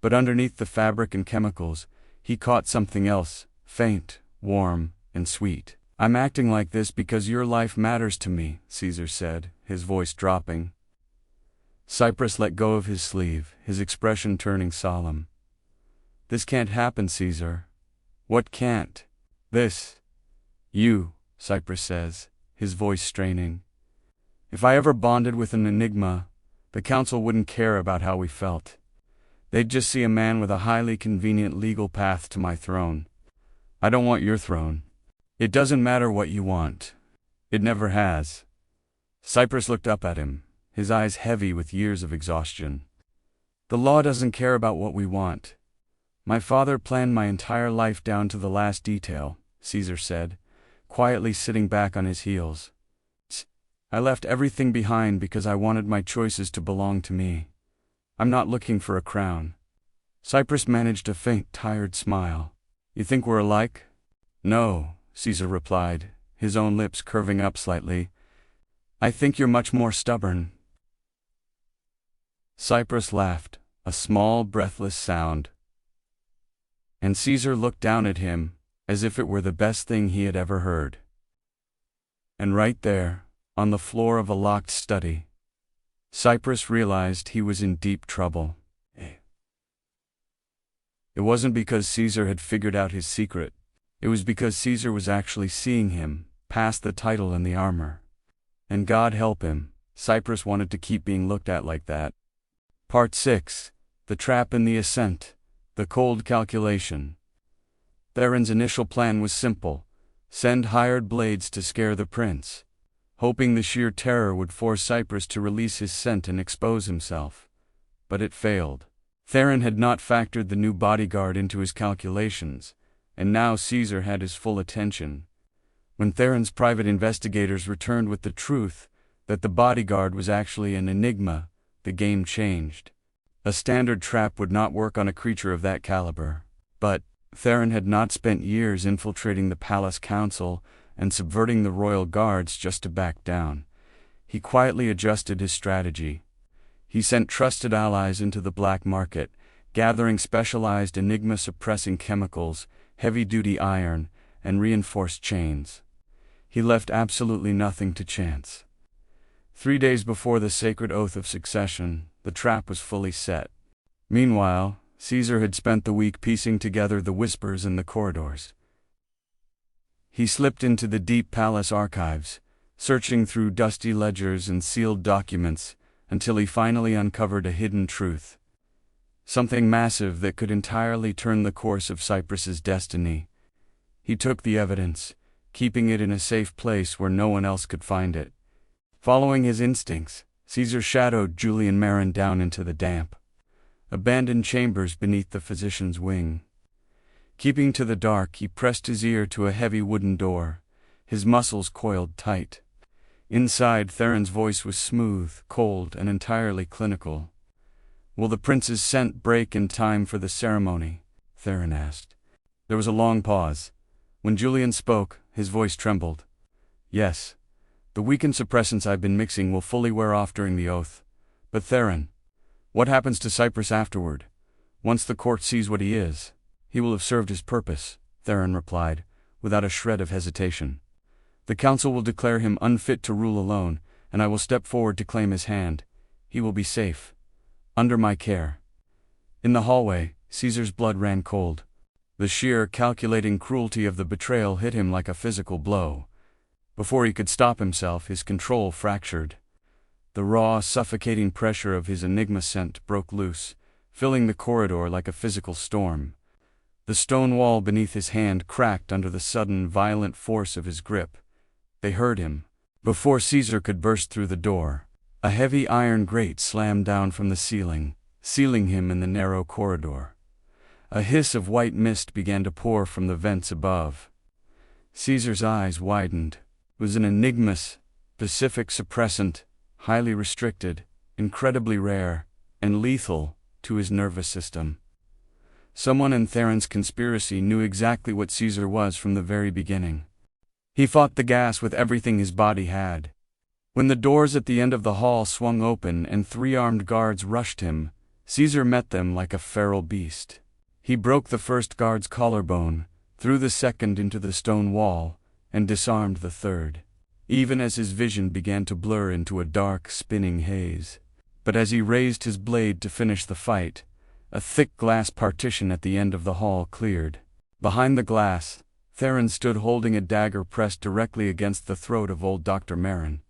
But underneath the fabric and chemicals, he caught something else, faint, warm, and sweet. I'm acting like this because your life matters to me, Caesar said, his voice dropping. Cyprus let go of his sleeve, his expression turning solemn. This can't happen, Caesar. What can't? This. You, Cyprus says, his voice straining. If I ever bonded with an Enigma, the council wouldn't care about how we felt. They'd just see a man with a highly convenient legal path to my throne. I don't want your throne. It doesn't matter what you want. It never has. Cyprus looked up at him, his eyes heavy with years of exhaustion. The law doesn't care about what we want. My father planned my entire life down to the last detail, Caesar said, quietly sitting back on his heels. I left everything behind because I wanted my choices to belong to me. I'm not looking for a crown. Cyprus managed a faint, tired smile. "You think we're alike?" "No," Caesar replied, his own lips curving up slightly. "I think you're much more stubborn." Cyprus laughed, a small, breathless sound. And Caesar looked down at him, as if it were the best thing he had ever heard. And right there, on the floor of a locked study, Cyprus realized he was in deep trouble. It wasn't because Caesar had figured out his secret. It was because Caesar was actually seeing him, past the title and the armor. And God help him, Cyprus wanted to keep being looked at like that. Part 6. The Trap in the Ascent. The Cold Calculation. Theron's initial plan was simple: send hired blades to scare the prince, hoping the sheer terror would force Cyprus to release his scent and expose himself. But it failed. Theron had not factored the new bodyguard into his calculations, and now Caesar had his full attention. When Theron's private investigators returned with the truth that the bodyguard was actually an enigma, the game changed. A standard trap would not work on a creature of that caliber. But Theron had not spent years infiltrating the palace council and subverting the royal guards just to back down. He quietly adjusted his strategy. He sent trusted allies into the black market, gathering specialized enigma-suppressing chemicals, heavy-duty iron, and reinforced chains. He left absolutely nothing to chance. 3 days before the sacred oath of succession, the trap was fully set. Meanwhile, Caesar had spent the week piecing together the whispers in the corridors. He slipped into the deep palace archives, searching through dusty ledgers and sealed documents, until he finally uncovered a hidden truth. Something massive that could entirely turn the course of Cyprus's destiny. He took the evidence, keeping it in a safe place where no one else could find it. Following his instincts, Caesar shadowed Julian Marin down into the damp, abandoned chambers beneath the physician's wing. Keeping to the dark, he pressed his ear to a heavy wooden door, his muscles coiled tight. Inside, Theron's voice was smooth, cold, and entirely clinical. "Will the prince's scent break in time for the ceremony?" Theron asked. There was a long pause. When Julian spoke, his voice trembled. "Yes. The weakened suppressants I've been mixing will fully wear off during the oath. But Theron, what happens to Cyprus afterward? Once the court sees what he is, he will have served his purpose," Theron replied, without a shred of hesitation. "The council will declare him unfit to rule alone, and I will step forward to claim his hand. He will be safe, under my care." In the hallway, Caesar's blood ran cold. The sheer, calculating cruelty of the betrayal hit him like a physical blow. Before he could stop himself, his control fractured. The raw, suffocating pressure of his enigma scent broke loose, filling the corridor like a physical storm. The stone wall beneath his hand cracked under the sudden, violent force of his grip. They heard him. Before Caesar could burst through the door, a heavy iron grate slammed down from the ceiling, sealing him in the narrow corridor. A hiss of white mist began to pour from the vents above. Caesar's eyes widened. It was an enigma's specific suppressant, highly restricted, incredibly rare, and lethal to his nervous system. Someone in Theron's conspiracy knew exactly what Caesar was from the very beginning. He fought the gas with everything his body had. When the doors at the end of the hall swung open and 3 armed guards rushed him, Caesar met them like a feral beast. He broke the first guard's collarbone, threw the second into the stone wall, and disarmed the third, even as his vision began to blur into a dark, spinning haze. But as he raised his blade to finish the fight, a thick glass partition at the end of the hall cleared. Behind the glass, Theron stood holding a dagger pressed directly against the throat of old Dr. Marin.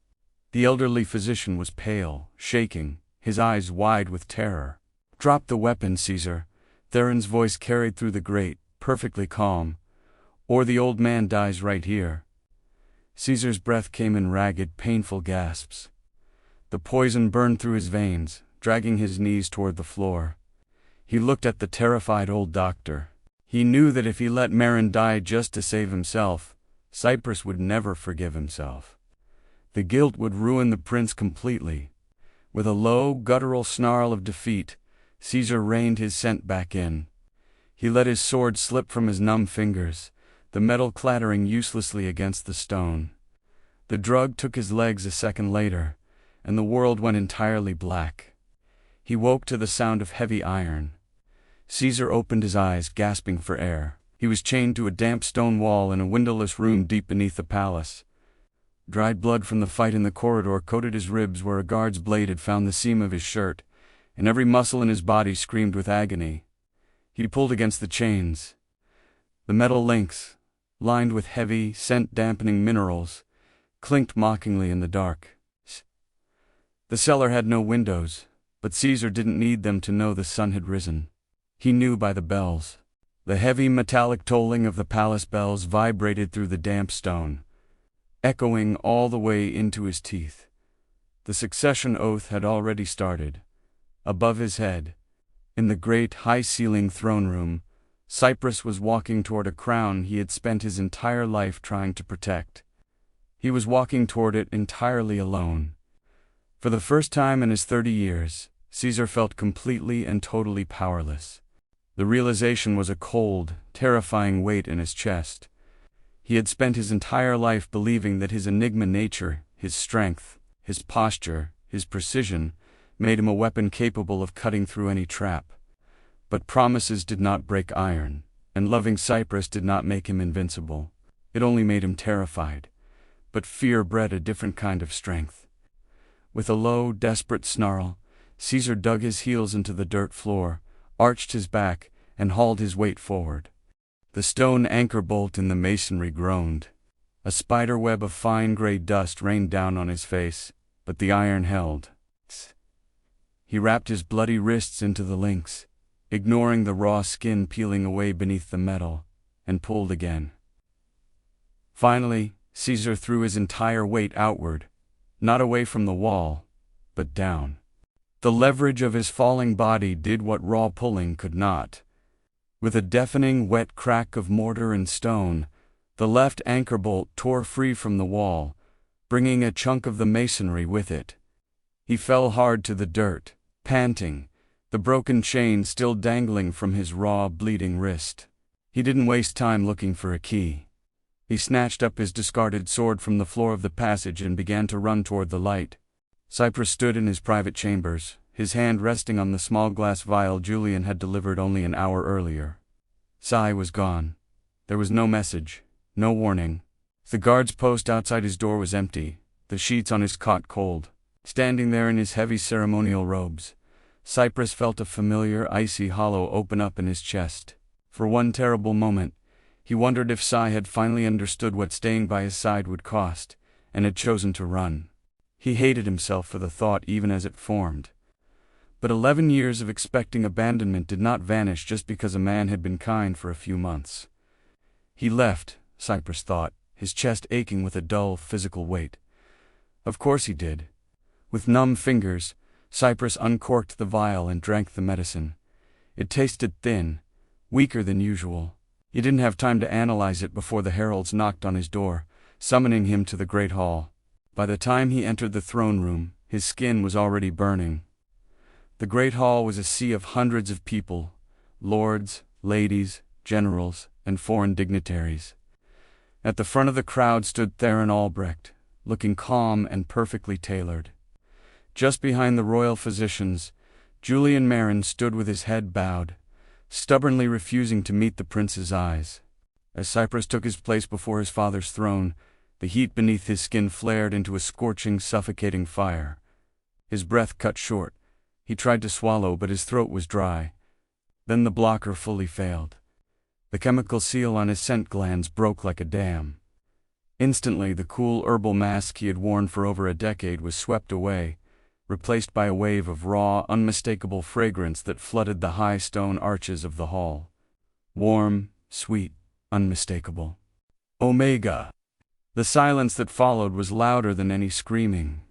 The elderly physician was pale, shaking, his eyes wide with terror. "Drop the weapon, Caesar," Theron's voice carried through the grate, perfectly calm, "or the old man dies right here." Caesar's breath came in ragged, painful gasps. The poison burned through his veins, dragging his knees toward the floor. He looked at the terrified old doctor. He knew that if he let Marin die just to save himself, Cyprus would never forgive himself. The guilt would ruin the prince completely. With a low, guttural snarl of defeat, Caesar reined his scent back in. He let his sword slip from his numb fingers, the metal clattering uselessly against the stone. The drug took his legs a second later, and the world went entirely black. He woke to the sound of heavy iron. Caesar opened his eyes, gasping for air. He was chained to a damp stone wall in a windowless room deep beneath the palace. Dried blood from the fight in the corridor coated his ribs where a guard's blade had found the seam of his shirt, and every muscle in his body screamed with agony. He pulled against the chains. The metal links, lined with heavy, scent-dampening minerals, clinked mockingly in the dark. The cellar had no windows, but Caesar didn't need them to know the sun had risen. He knew by the bells. The heavy metallic tolling of the palace bells vibrated through the damp stone, echoing all the way into his teeth. The succession oath had already started. Above his head, in the great high-ceiling throne room, Cyprus was walking toward a crown he had spent his entire life trying to protect. He was walking toward it entirely alone. For the first time in his 30 years, Caesar felt completely and totally powerless. The realization was a cold, terrifying weight in his chest. He had spent his entire life believing that his enigma nature, his strength, his posture, his precision, made him a weapon capable of cutting through any trap. But promises did not break iron, and loving Cyprus did not make him invincible. It only made him terrified. But fear bred a different kind of strength. With a low, desperate snarl, Caesar dug his heels into the dirt floor, arched his back, and hauled his weight forward. The stone anchor bolt in the masonry groaned. A spider web of fine gray dust rained down on his face, but the iron held. He wrapped his bloody wrists into the links, ignoring the raw skin peeling away beneath the metal, and pulled again. Finally, Caesar threw his entire weight outward, not away from the wall, but down. The leverage of his falling body did what raw pulling could not. With a deafening wet crack of mortar and stone, the left anchor bolt tore free from the wall, bringing a chunk of the masonry with it. He fell hard to the dirt, panting, the broken chain still dangling from his raw, bleeding wrist. He didn't waste time looking for a key. He snatched up his discarded sword from the floor of the passage and began to run toward the light. Cyprus stood in his private chambers, his hand resting on the small glass vial Julian had delivered only an hour earlier. Cy was gone. There was no message, no warning. The guard's post outside his door was empty, the sheets on his cot cold. Standing there in his heavy ceremonial robes, Cyprus felt a familiar icy hollow open up in his chest. For one terrible moment, he wondered if Cy had finally understood what staying by his side would cost, and had chosen to run. He hated himself for the thought even as it formed. But 11 years of expecting abandonment did not vanish just because a man had been kind for a few months. He left, Cyprus thought, his chest aching with a dull, physical weight. Of course he did. With numb fingers, Cyprus uncorked the vial and drank the medicine. It tasted thin, weaker than usual. He didn't have time to analyze it before the heralds knocked on his door, summoning him to the great hall. By the time he entered the throne room, his skin was already burning. The great hall was a sea of hundreds of people, lords, ladies, generals, and foreign dignitaries. At the front of the crowd stood Theron Albrecht, looking calm and perfectly tailored. Just behind the royal physicians, Julian Marin stood with his head bowed, stubbornly refusing to meet the prince's eyes. As Cyprus took his place before his father's throne, the heat beneath his skin flared into a scorching, suffocating fire. His breath cut short. He tried to swallow, but his throat was dry. Then the blocker fully failed. The chemical seal on his scent glands broke like a dam. Instantly, the cool herbal mask he had worn for over a decade was swept away, replaced by a wave of raw, unmistakable fragrance that flooded the high stone arches of the hall. Warm, sweet, unmistakable. Omega! The silence that followed was louder than any screaming.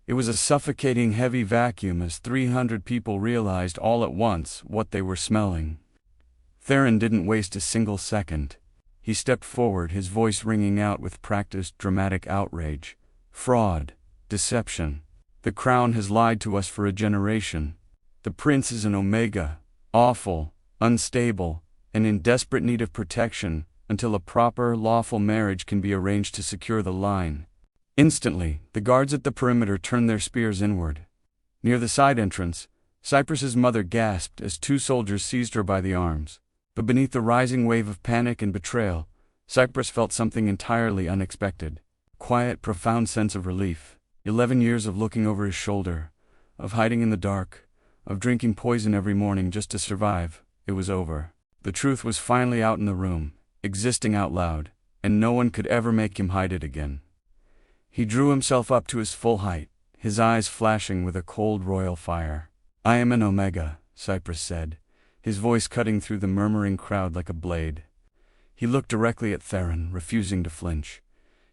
It was a suffocating heavy vacuum as 300 people realized all at once what they were smelling. Theron didn't waste a single second. He stepped forward, his voice ringing out with practiced dramatic outrage. Fraud, deception. The crown has lied to us for a generation. The prince is an Omega, awful, unstable, and in desperate need of protection until a proper, lawful marriage can be arranged to secure the line. Instantly, the guards at the perimeter turned their spears inward. Near the side entrance, Cyprus's mother gasped as two soldiers seized her by the arms. But beneath the rising wave of panic and betrayal, Cyprus felt something entirely unexpected. A quiet, profound sense of relief. 11 years of looking over his shoulder, of hiding in the dark, of drinking poison every morning just to survive, it was over. The truth was finally out in the room, existing out loud, and no one could ever make him hide it again. He drew himself up to his full height, his eyes flashing with a cold royal fire. "I am an Omega," Cyprus said, his voice cutting through the murmuring crowd like a blade. He looked directly at Theron, refusing to flinch.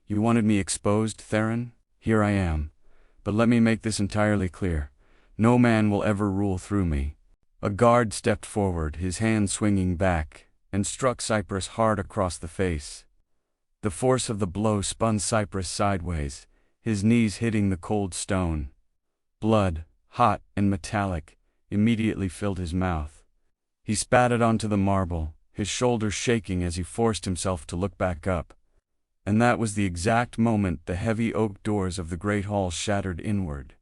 "You wanted me exposed, Theron? Here I am. But let me make this entirely clear. No man will ever rule through me." A guard stepped forward, his hand swinging back, and struck Cyprus hard across the face. The force of the blow spun Cyprus sideways, his knees hitting the cold stone. Blood, hot and metallic, immediately filled his mouth. He spat it onto the marble, his shoulders shaking as he forced himself to look back up. And that was the exact moment the heavy oak doors of the great hall shattered inward.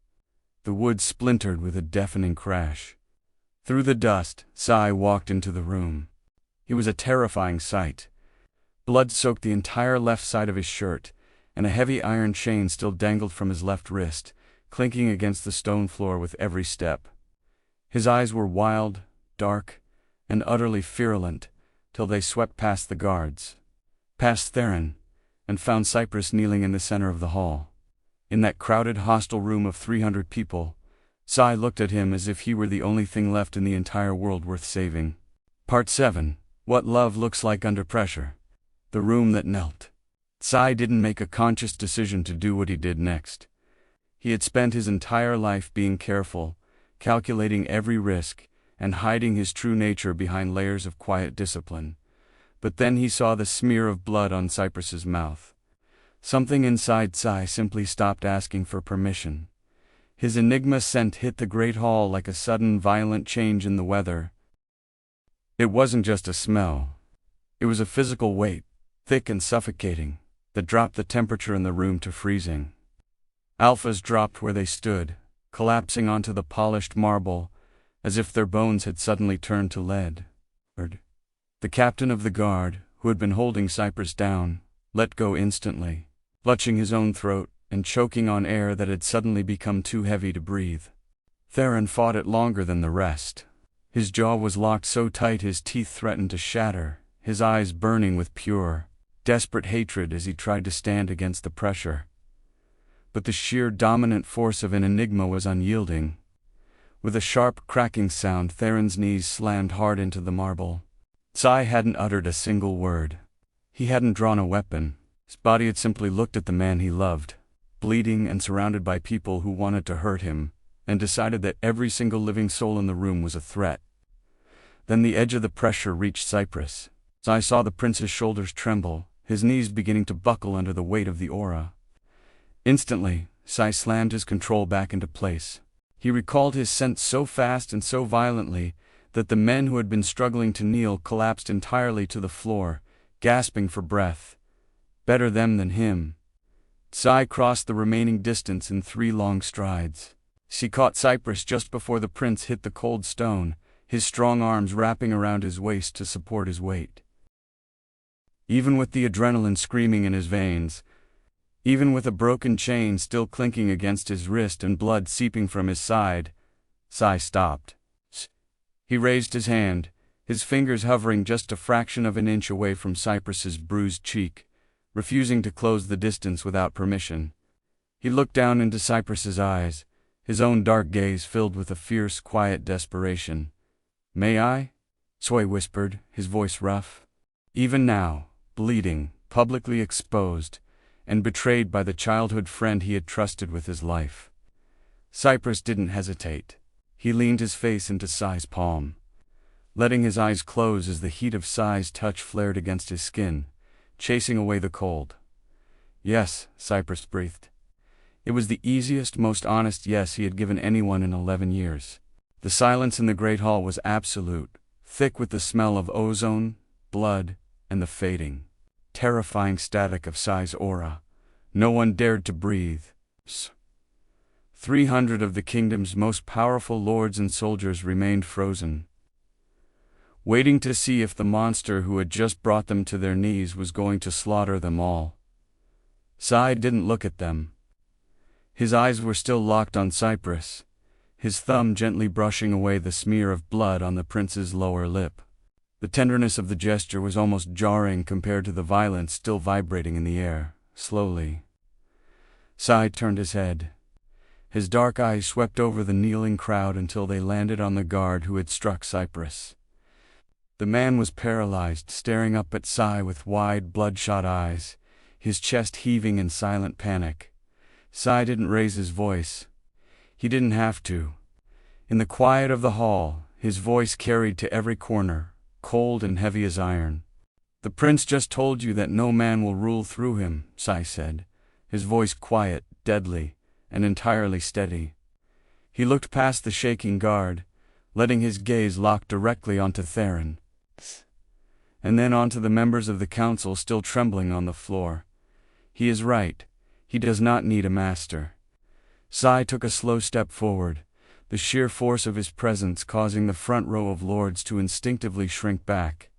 The wood splintered with a deafening crash. Through the dust, Cy walked into the room. He was a terrifying sight. Blood soaked the entire left side of his shirt, and a heavy iron chain still dangled from his left wrist, clinking against the stone floor with every step. His eyes were wild, dark, and utterly virulent, till they swept past the guards, past Theron, and found Cyprus kneeling in the center of the hall. In that crowded hostile room of 300 people, Cy looked at him as if he were the only thing left in the entire world worth saving. Part 7. What Love Looks Like Under Pressure. The room that knelt. Cy didn't make a conscious decision to do what he did next. He had spent his entire life being careful, calculating every risk, and hiding his true nature behind layers of quiet discipline. But then he saw the smear of blood on Cyprus's mouth. Something inside Cy simply stopped asking for permission. His Enigma scent hit the great hall like a sudden violent change in the weather. It wasn't just a smell. It was a physical weight, thick and suffocating, that dropped the temperature in the room to freezing. Alphas dropped where they stood, collapsing onto the polished marble, as if their bones had suddenly turned to lead. The captain of the guard, who had been holding Cyprus down, let go instantly, clutching his own throat and choking on air that had suddenly become too heavy to breathe. Theron fought it longer than the rest. His jaw was locked so tight his teeth threatened to shatter, his eyes burning with pure, desperate hatred as he tried to stand against the pressure. But the sheer dominant force of an Enigma was unyielding. With a sharp cracking sound, Theron's knees slammed hard into the marble. Cy hadn't uttered a single word. He hadn't drawn a weapon. His body had simply looked at the man he loved, bleeding and surrounded by people who wanted to hurt him, and decided that every single living soul in the room was a threat. Then the edge of the pressure reached Cyprus. Cy saw the prince's shoulders tremble, his knees beginning to buckle under the weight of the aura. Instantly, Cy slammed his control back into place. He recalled his scent so fast and so violently that the men who had been struggling to kneel collapsed entirely to the floor, gasping for breath. Better them than him. Cy crossed the remaining distance in 3 long strides. She caught Cyprus just before the prince hit the cold stone, his strong arms wrapping around his waist to support his weight. Even with the adrenaline screaming in his veins, even with a broken chain still clinking against his wrist and blood seeping from his side, Cy stopped. He raised his hand, his fingers hovering just a fraction of an inch away from Cyprus's bruised cheek, refusing to close the distance without permission. He looked down into Cyprus's eyes, his own dark gaze filled with a fierce, quiet desperation. "May I?" Cy whispered, his voice rough. Even now, bleeding, publicly exposed, and betrayed by the childhood friend he had trusted with his life. Cyprus didn't hesitate. He leaned his face into Cy's palm, letting his eyes close as the heat of Cy's touch flared against his skin, chasing away the cold. "Yes," Cyprus breathed. It was the easiest, most honest yes he had given anyone in 11 years. The silence in the great hall was absolute, thick with the smell of ozone, blood, and the fading, terrifying static of Cy's aura. No one dared to breathe. 300 of the kingdom's most powerful lords and soldiers remained frozen, waiting to see if the monster who had just brought them to their knees was going to slaughter them all. Cy didn't look at them. His eyes were still locked on Cyprus, his thumb gently brushing away the smear of blood on the prince's lower lip. The tenderness of the gesture was almost jarring compared to the violence still vibrating in the air. Slowly, Cy turned his head. His dark eyes swept over the kneeling crowd until they landed on the guard who had struck Cyprus. The man was paralyzed, staring up at Cy with wide, bloodshot eyes, his chest heaving in silent panic. Cy didn't raise his voice. He didn't have to. In the quiet of the hall, his voice carried to every corner, cold and heavy as iron. "The prince just told you that no man will rule through him," Cy said, his voice quiet, deadly, and entirely steady. He looked past the shaking guard, letting his gaze lock directly onto Theron, and then onto the members of the council still trembling on the floor. "He is right. He does not need a master." Cy took a slow step forward, the sheer force of his presence causing the front row of lords to instinctively shrink back.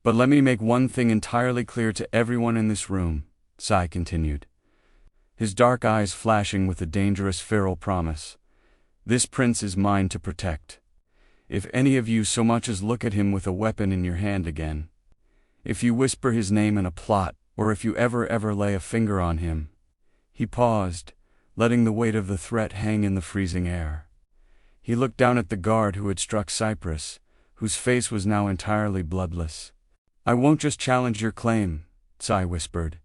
"But let me make one thing entirely clear to everyone in this room," Cy continued, his dark eyes flashing with a dangerous feral promise. "This prince is mine to protect. If any of you so much as look at him with a weapon in your hand again, if you whisper his name in a plot, or if you ever lay a finger on him." He paused, letting the weight of the threat hang in the freezing air. He looked down at the guard who had struck Cyprus, whose face was now entirely bloodless. "I won't just challenge your claim," Cy whispered,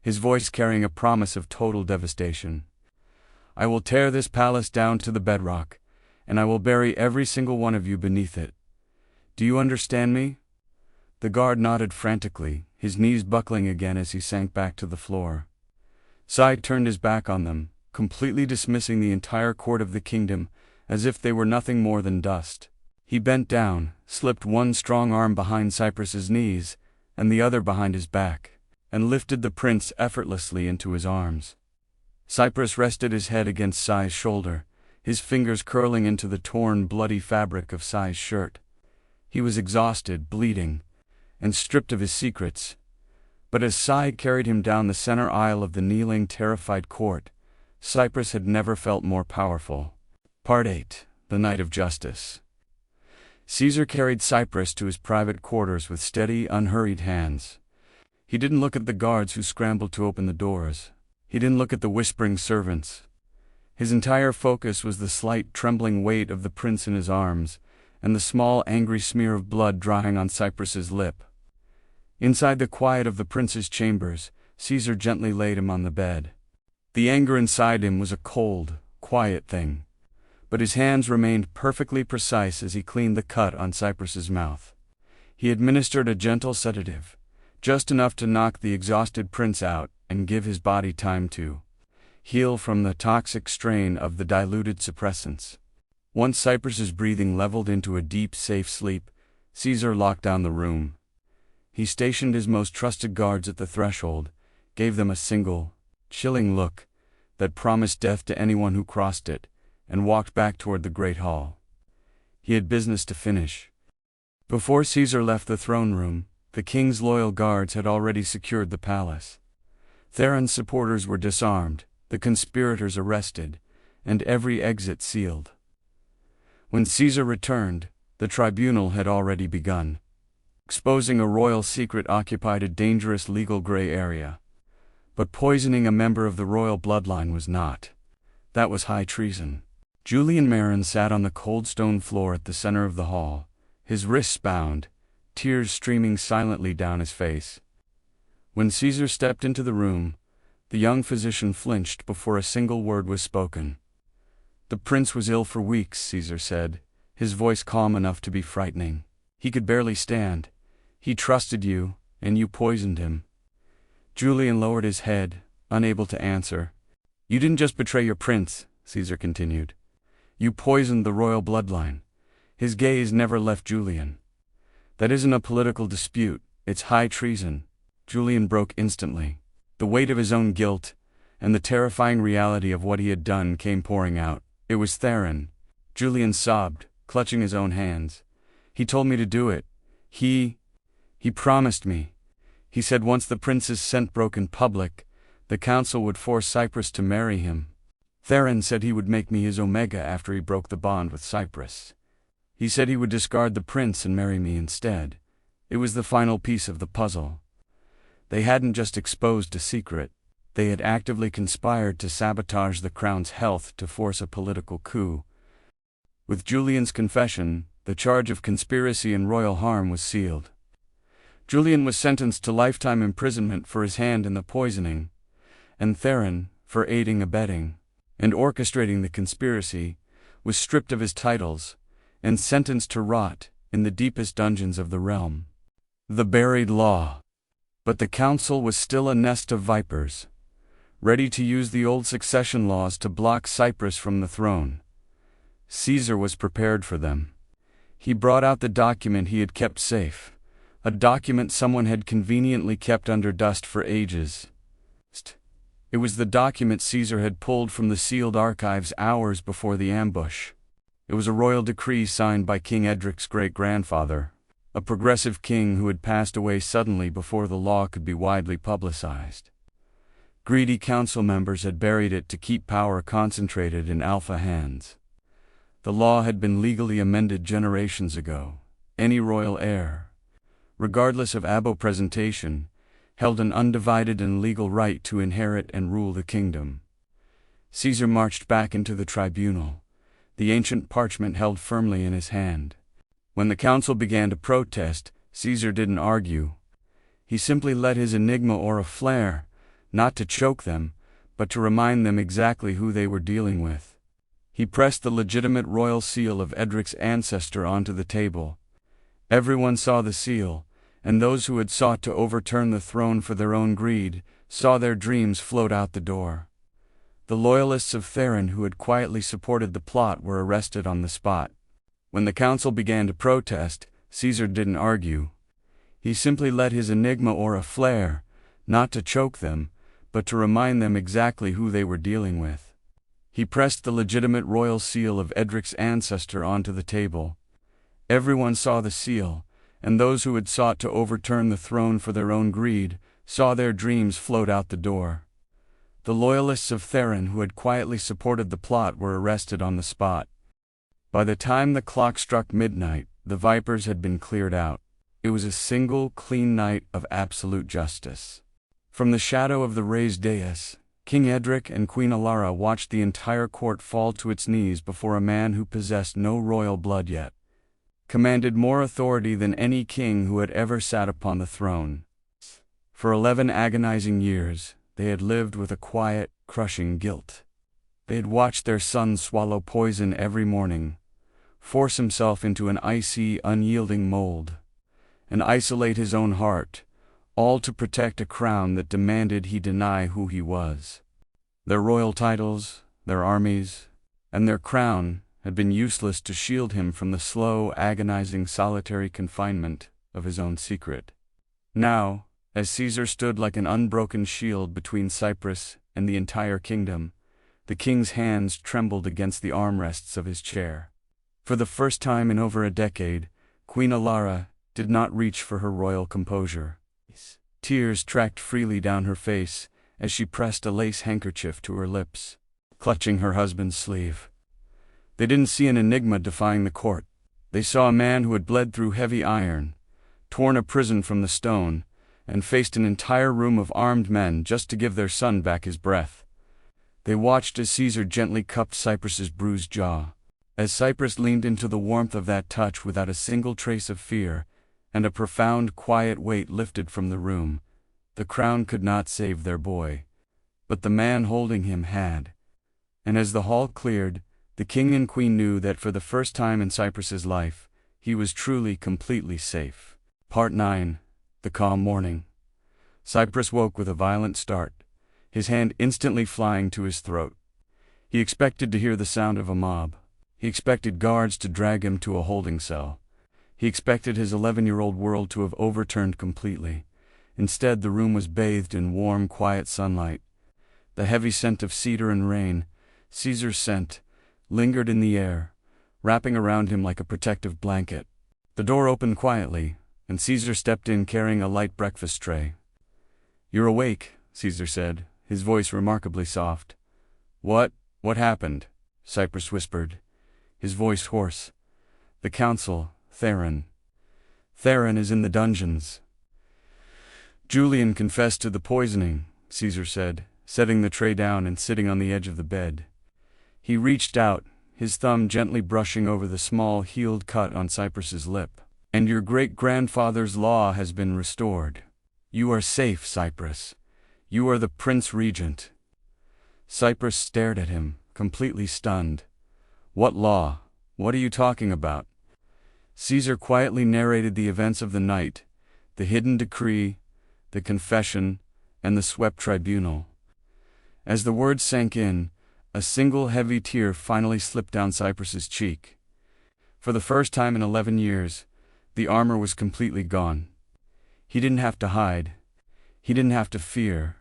his voice carrying a promise of total devastation. "I will tear this palace down to the bedrock, and I will bury every single one of you beneath it. Do you understand me?" The guard nodded frantically, his knees buckling again as he sank back to the floor. Cy turned his back on them, completely dismissing the entire court of the kingdom as if they were nothing more than dust. He bent down, slipped one strong arm behind Cyprus's knees, and the other behind his back, and lifted the prince effortlessly into his arms. Cyprus rested his head against Cy's shoulder, his fingers curling into the torn, bloody fabric of Cy's shirt. He was exhausted, bleeding, and stripped of his secrets. But as Cy carried him down the center aisle of the kneeling, terrified court, Cyprus had never felt more powerful. Part 8. The Night of Justice. Caesar carried Cyprus to his private quarters with steady, unhurried hands. He didn't look at the guards who scrambled to open the doors. He didn't look at the whispering servants. His entire focus was the slight, trembling weight of the prince in his arms, and the small, angry smear of blood drying on Cyprus's lip. Inside the quiet of the prince's chambers, Caesar gently laid him on the bed. The anger inside him was a cold, quiet thing, but his hands remained perfectly precise as he cleaned the cut on Cyprus's mouth. He administered a gentle sedative, just enough to knock the exhausted prince out and give his body time to heal from the toxic strain of the diluted suppressants. Once Cyprus's breathing leveled into a deep, safe sleep, Caesar locked down the room. He stationed his most trusted guards at the threshold, gave them a single, chilling look that promised death to anyone who crossed it, and walked back toward the great hall. He had business to finish. Before Caesar left the throne room, the king's loyal guards had already secured the palace. Theron's supporters were disarmed, the conspirators arrested, and every exit sealed. When Caesar returned, the tribunal had already begun. Exposing a royal secret occupied a dangerous legal gray area. But poisoning a member of the royal bloodline was not. That was high treason. Julian Marin sat on the cold stone floor at the center of the hall, his wrists bound, tears streaming silently down his face. When Caesar stepped into the room, the young physician flinched before a single word was spoken. "The prince was ill for weeks," Caesar said, his voice calm enough to be frightening. "He could barely stand. He trusted you, and you poisoned him." Julian lowered his head, unable to answer. "You didn't just betray your prince," Caesar continued. You poisoned the royal bloodline." His gaze never left Julian. "That isn't a political dispute, it's high treason." Julian broke instantly. The weight of his own guilt, and the terrifying reality of what he had done came pouring out. "It was Theron." Julian sobbed, clutching his own hands. "He told me to do it. He promised me. He said once the prince's scent broke in public, the council would force Cyprus to marry him. Theron said he would make me his Omega after he broke the bond with Cyprus. He said he would discard the prince and marry me instead. It was the final piece of the puzzle. They hadn't just exposed a secret, they had actively conspired to sabotage the crown's health to force a political coup. With Julian's confession, the charge of conspiracy and royal harm was sealed. Julian was sentenced to lifetime imprisonment for his hand in the poisoning, and Theron, for aiding, abetting, and orchestrating the conspiracy, was stripped of his titles and sentenced to rot in the deepest dungeons of the realm. The buried law. But the council was still a nest of vipers, ready to use the old succession laws to block Cyprus from the throne. Caesar was prepared for them. He brought out the document he had kept safe, a document someone had conveniently kept under dust for ages. It was the document Caesar had pulled from the sealed archives hours before the ambush. It was a royal decree signed by King Edric's great-grandfather, a progressive king who had passed away suddenly before the law could be widely publicized. Greedy council members had buried it to keep power concentrated in alpha hands. The law had been legally amended generations ago. Any royal heir, regardless of abo presentation, held an undivided and legal right to inherit and rule the kingdom. Caesar marched back into the tribunal, the ancient parchment held firmly in his hand. When the council began to protest, Caesar didn't argue. He simply let his enigma aura flare, not to choke them, but to remind them exactly who they were dealing with. He pressed the legitimate royal seal of Edric's ancestor onto the table. Everyone saw the seal, and those who had sought to overturn the throne for their own greed saw their dreams float out the door. The loyalists of Theron who had quietly supported the plot were arrested on the spot. When the council began to protest, Caesar didn't argue. He simply let his enigma aura flare, not to choke them, but to remind them exactly who they were dealing with. He pressed the legitimate royal seal of Edric's ancestor onto the table. Everyone saw the seal, and those who had sought to overturn the throne for their own greed saw their dreams float out the door. The loyalists of Theron who had quietly supported the plot were arrested on the spot. By the time the clock struck midnight, the vipers had been cleared out. It was a single, clean night of absolute justice. From the shadow of the raised dais, King Edric and Queen Alara watched the entire court fall to its knees before a man who possessed no royal blood yet, commanded more authority than any king who had ever sat upon the throne. For 11 agonizing years, they had lived with a quiet, crushing guilt. They had watched their son swallow poison every morning, force himself into an icy, unyielding mold, and isolate his own heart, all to protect a crown that demanded he deny who he was. Their royal titles, their armies, and their crown had been useless to shield him from the slow, agonizing, solitary confinement of his own secret. Now, as Caesar stood like an unbroken shield between Cyprus and the entire kingdom, the king's hands trembled against the armrests of his chair. For the first time in over a decade, Queen Alara did not reach for her royal composure. Tears tracked freely down her face as she pressed a lace handkerchief to her lips, clutching her husband's sleeve. They didn't see an enigma defying the court. They saw a man who had bled through heavy iron, torn a prison from the stone, and faced an entire room of armed men just to give their son back his breath. They watched as Caesar gently cupped Cyprus's bruised jaw. As Cyprus leaned into the warmth of that touch without a single trace of fear, and a profound, quiet weight lifted from the room, the crown could not save their boy, but the man holding him had. And as the hall cleared, the king and queen knew that for the first time in Cyprus's life, he was truly, completely safe. Part 9. The calm morning. Cyprus woke with a violent start, his hand instantly flying to his throat. He expected to hear the sound of a mob. He expected guards to drag him to a holding cell. He expected his 11-year-old world to have overturned completely. Instead, the room was bathed in warm, quiet sunlight. The heavy scent of cedar and rain, Caesar's scent, lingered in the air, wrapping around him like a protective blanket. The door opened quietly, and Caesar stepped in carrying a light breakfast tray. "You're awake," Caesar said, his voice remarkably soft. What happened?" Cyprus whispered, his voice hoarse. "The council, Theron. Theron is in the dungeons." "Julian confessed to the poisoning," Caesar said, setting the tray down and sitting on the edge of the bed. He reached out, his thumb gently brushing over the small, healed cut on Cyprus's lip. "And your great-grandfather's law has been restored. You are safe, Cyprus. You are the Prince Regent." Cyprus stared at him, completely stunned. "What law? What are you talking about?" Caesar quietly narrated the events of the night, the hidden decree, the confession, and the swept tribunal. As the words sank in, a single heavy tear finally slipped down Cyprus's cheek. For the first time in 11 years, the armor was completely gone. He didn't have to hide. He didn't have to fear.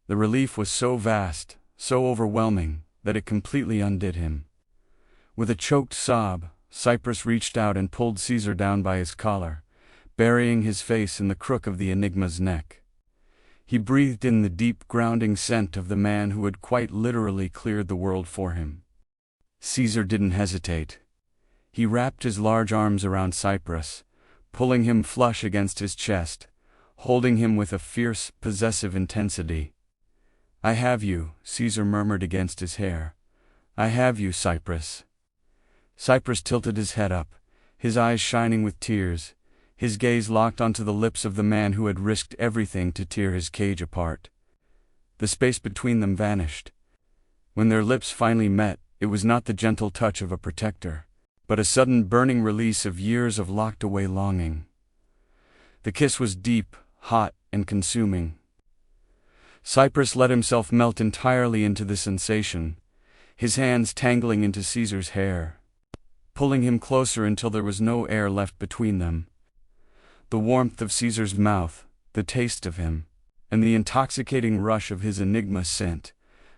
The relief was so vast, so overwhelming, that it completely undid him. With a choked sob, Cyprus reached out and pulled Caesar down by his collar, burying his face in the crook of the Enigma's neck. He breathed in the deep, grounding scent of the man who had quite literally cleared the world for him. Caesar didn't hesitate. He wrapped his large arms around Cyprus, pulling him flush against his chest, holding him with a fierce, possessive intensity. "I have you," Caesar murmured against his hair. "I have you, Cyprus." Cyprus tilted his head up, his eyes shining with tears, his gaze locked onto the lips of the man who had risked everything to tear his cage apart. The space between them vanished. When their lips finally met, it was not the gentle touch of a protector, but a sudden burning release of years of locked-away longing. The kiss was deep, hot, and consuming. Cyprus let himself melt entirely into the sensation, his hands tangling into Caesar's hair, pulling him closer until there was no air left between them. The warmth of Caesar's mouth, the taste of him, and the intoxicating rush of his Enigma scent,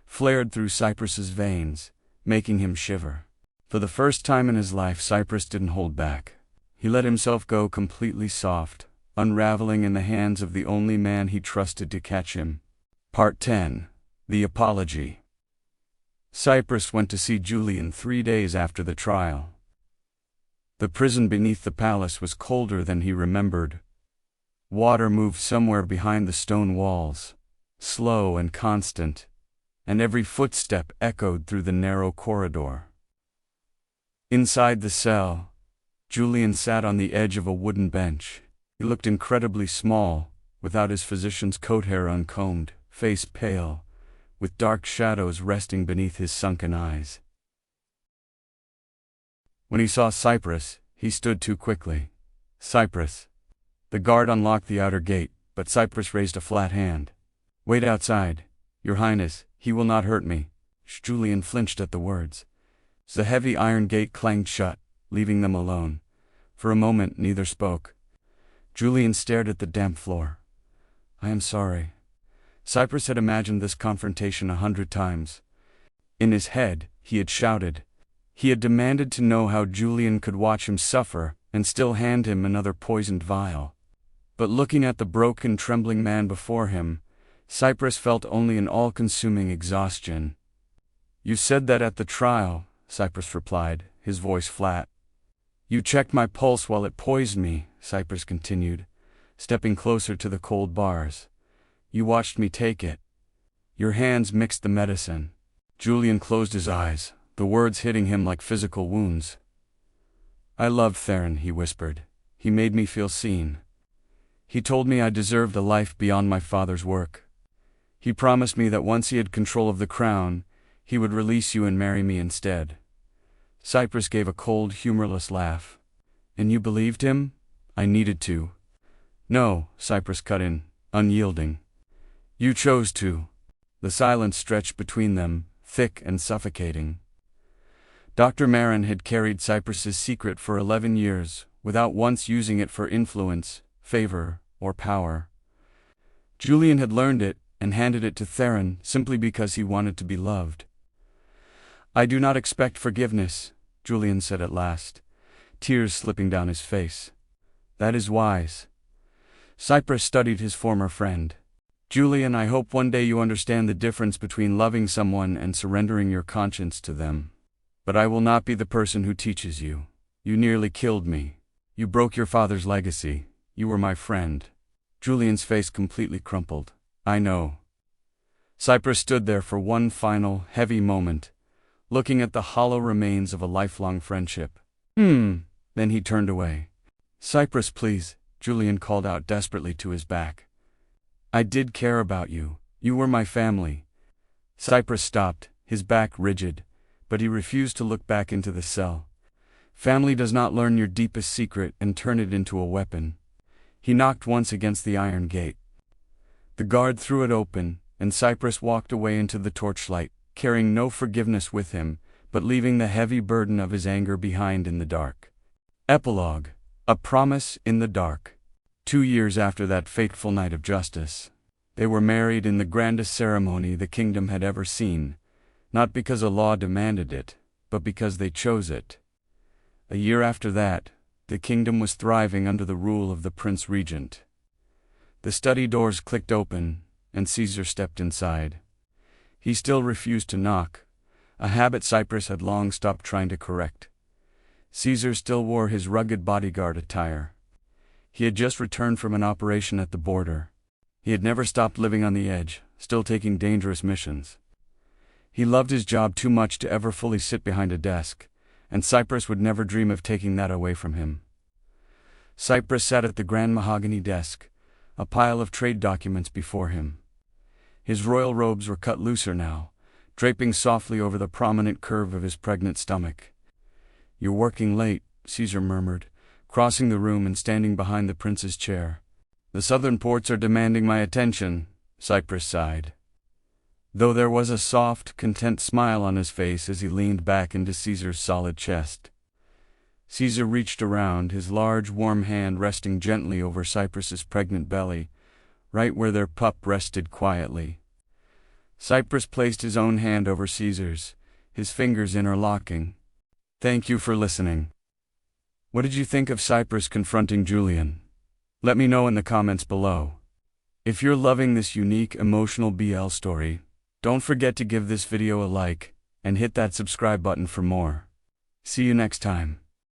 flared through Cyprus's veins, making him shiver. For the first time in his life, Cyprus didn't hold back. He let himself go completely soft, unraveling in the hands of the only man he trusted to catch him. Part 10. The Apology. Cyprus went to see Julian 3 days after the trial. The prison beneath the palace was colder than he remembered. Water moved somewhere behind the stone walls, slow and constant, and every footstep echoed through the narrow corridor. Inside the cell, Julian sat on the edge of a wooden bench. He looked incredibly small, without his physician's coat hair uncombed, face pale, with dark shadows resting beneath his sunken eyes. When he saw Cyprus, he stood too quickly. "Cyprus." The guard unlocked the outer gate, but Cyprus raised a flat hand. "Wait outside, Your Highness, he will not hurt me." Julian flinched at the words. The heavy iron gate clanged shut, leaving them alone. For a moment neither spoke. Julian stared at the damp floor. "I am sorry." Cyprus had imagined this confrontation 100 times. In his head, he had shouted. He had demanded to know how Julian could watch him suffer and still hand him another poisoned vial. But looking at the broken, trembling man before him, Cyprus felt only an all-consuming exhaustion. "You said that at the trial," Cyprus replied, his voice flat. "You checked my pulse while it poised me," Cyprus continued, stepping closer to the cold bars. "You watched me take it. Your hands mixed the medicine." Julian closed his eyes, the words hitting him like physical wounds. "I loved Theron," he whispered. "He made me feel seen. He told me I deserved a life beyond my father's work. He promised me that once he had control of the crown, he would release you and marry me instead." Cyprus gave a cold, humorless laugh. "And you believed him?" "I needed to." "No," Cyprus cut in, unyielding. "You chose to." The silence stretched between them, thick and suffocating. Dr. Marin had carried Cyprus's secret for 11 years, without once using it for influence, favor, or power. Julian had learned it and handed it to Theron simply because he wanted to be loved. "I do not expect forgiveness," Julian said at last, tears slipping down his face. "That is wise." Cyprus studied his former friend. "Julian, I hope one day you understand the difference between loving someone and surrendering your conscience to them. But I will not be the person who teaches you. You nearly killed me. You broke your father's legacy. You were my friend." Julian's face completely crumpled. "I know." Cyprus stood there for one final, heavy moment, looking at the hollow remains of a lifelong friendship. Then he turned away. "Cyprus, please," Julian called out desperately to his back. "I did care about you. You were my family." Cyprus stopped, his back rigid, but he refused to look back into the cell. Family does not learn your deepest secret and turn it into a weapon. He knocked once against the iron gate. The guard threw it open, and Cyprus walked away into the torchlight, carrying no forgiveness with him, but leaving the heavy burden of his anger behind in the dark. Epilogue: A Promise in the Dark. 2 years after that fateful night of justice, they were married in the grandest ceremony the kingdom had ever seen, not because a law demanded it, but because they chose it. A year after that, the kingdom was thriving under the rule of the Prince Regent. The study doors clicked open, and Caesar stepped inside. He still refused to knock, a habit Cyprus had long stopped trying to correct. Caesar still wore his rugged bodyguard attire. He had just returned from an operation at the border. He had never stopped living on the edge, still taking dangerous missions. He loved his job too much to ever fully sit behind a desk, and Cyprus would never dream of taking that away from him. Cyprus sat at the grand mahogany desk, a pile of trade documents before him. His royal robes were cut looser now, draping softly over the prominent curve of his pregnant stomach. "You're working late," Caesar murmured, crossing the room and standing behind the prince's chair. "The southern ports are demanding my attention," Cyprus sighed, though there was a soft, content smile on his face as he leaned back into Caesar's solid chest. Caesar reached around, his large, warm hand resting gently over Cyprus's pregnant belly, right where their pup rested quietly. Cyprus placed his own hand over Caesar's, his fingers interlocking. "Thank you for listening." What did you think of Cyprus confronting Julian? Let me know in the comments below. If you're loving this unique, emotional BL story, don't forget to give this video a like, and hit that subscribe button for more. See you next time.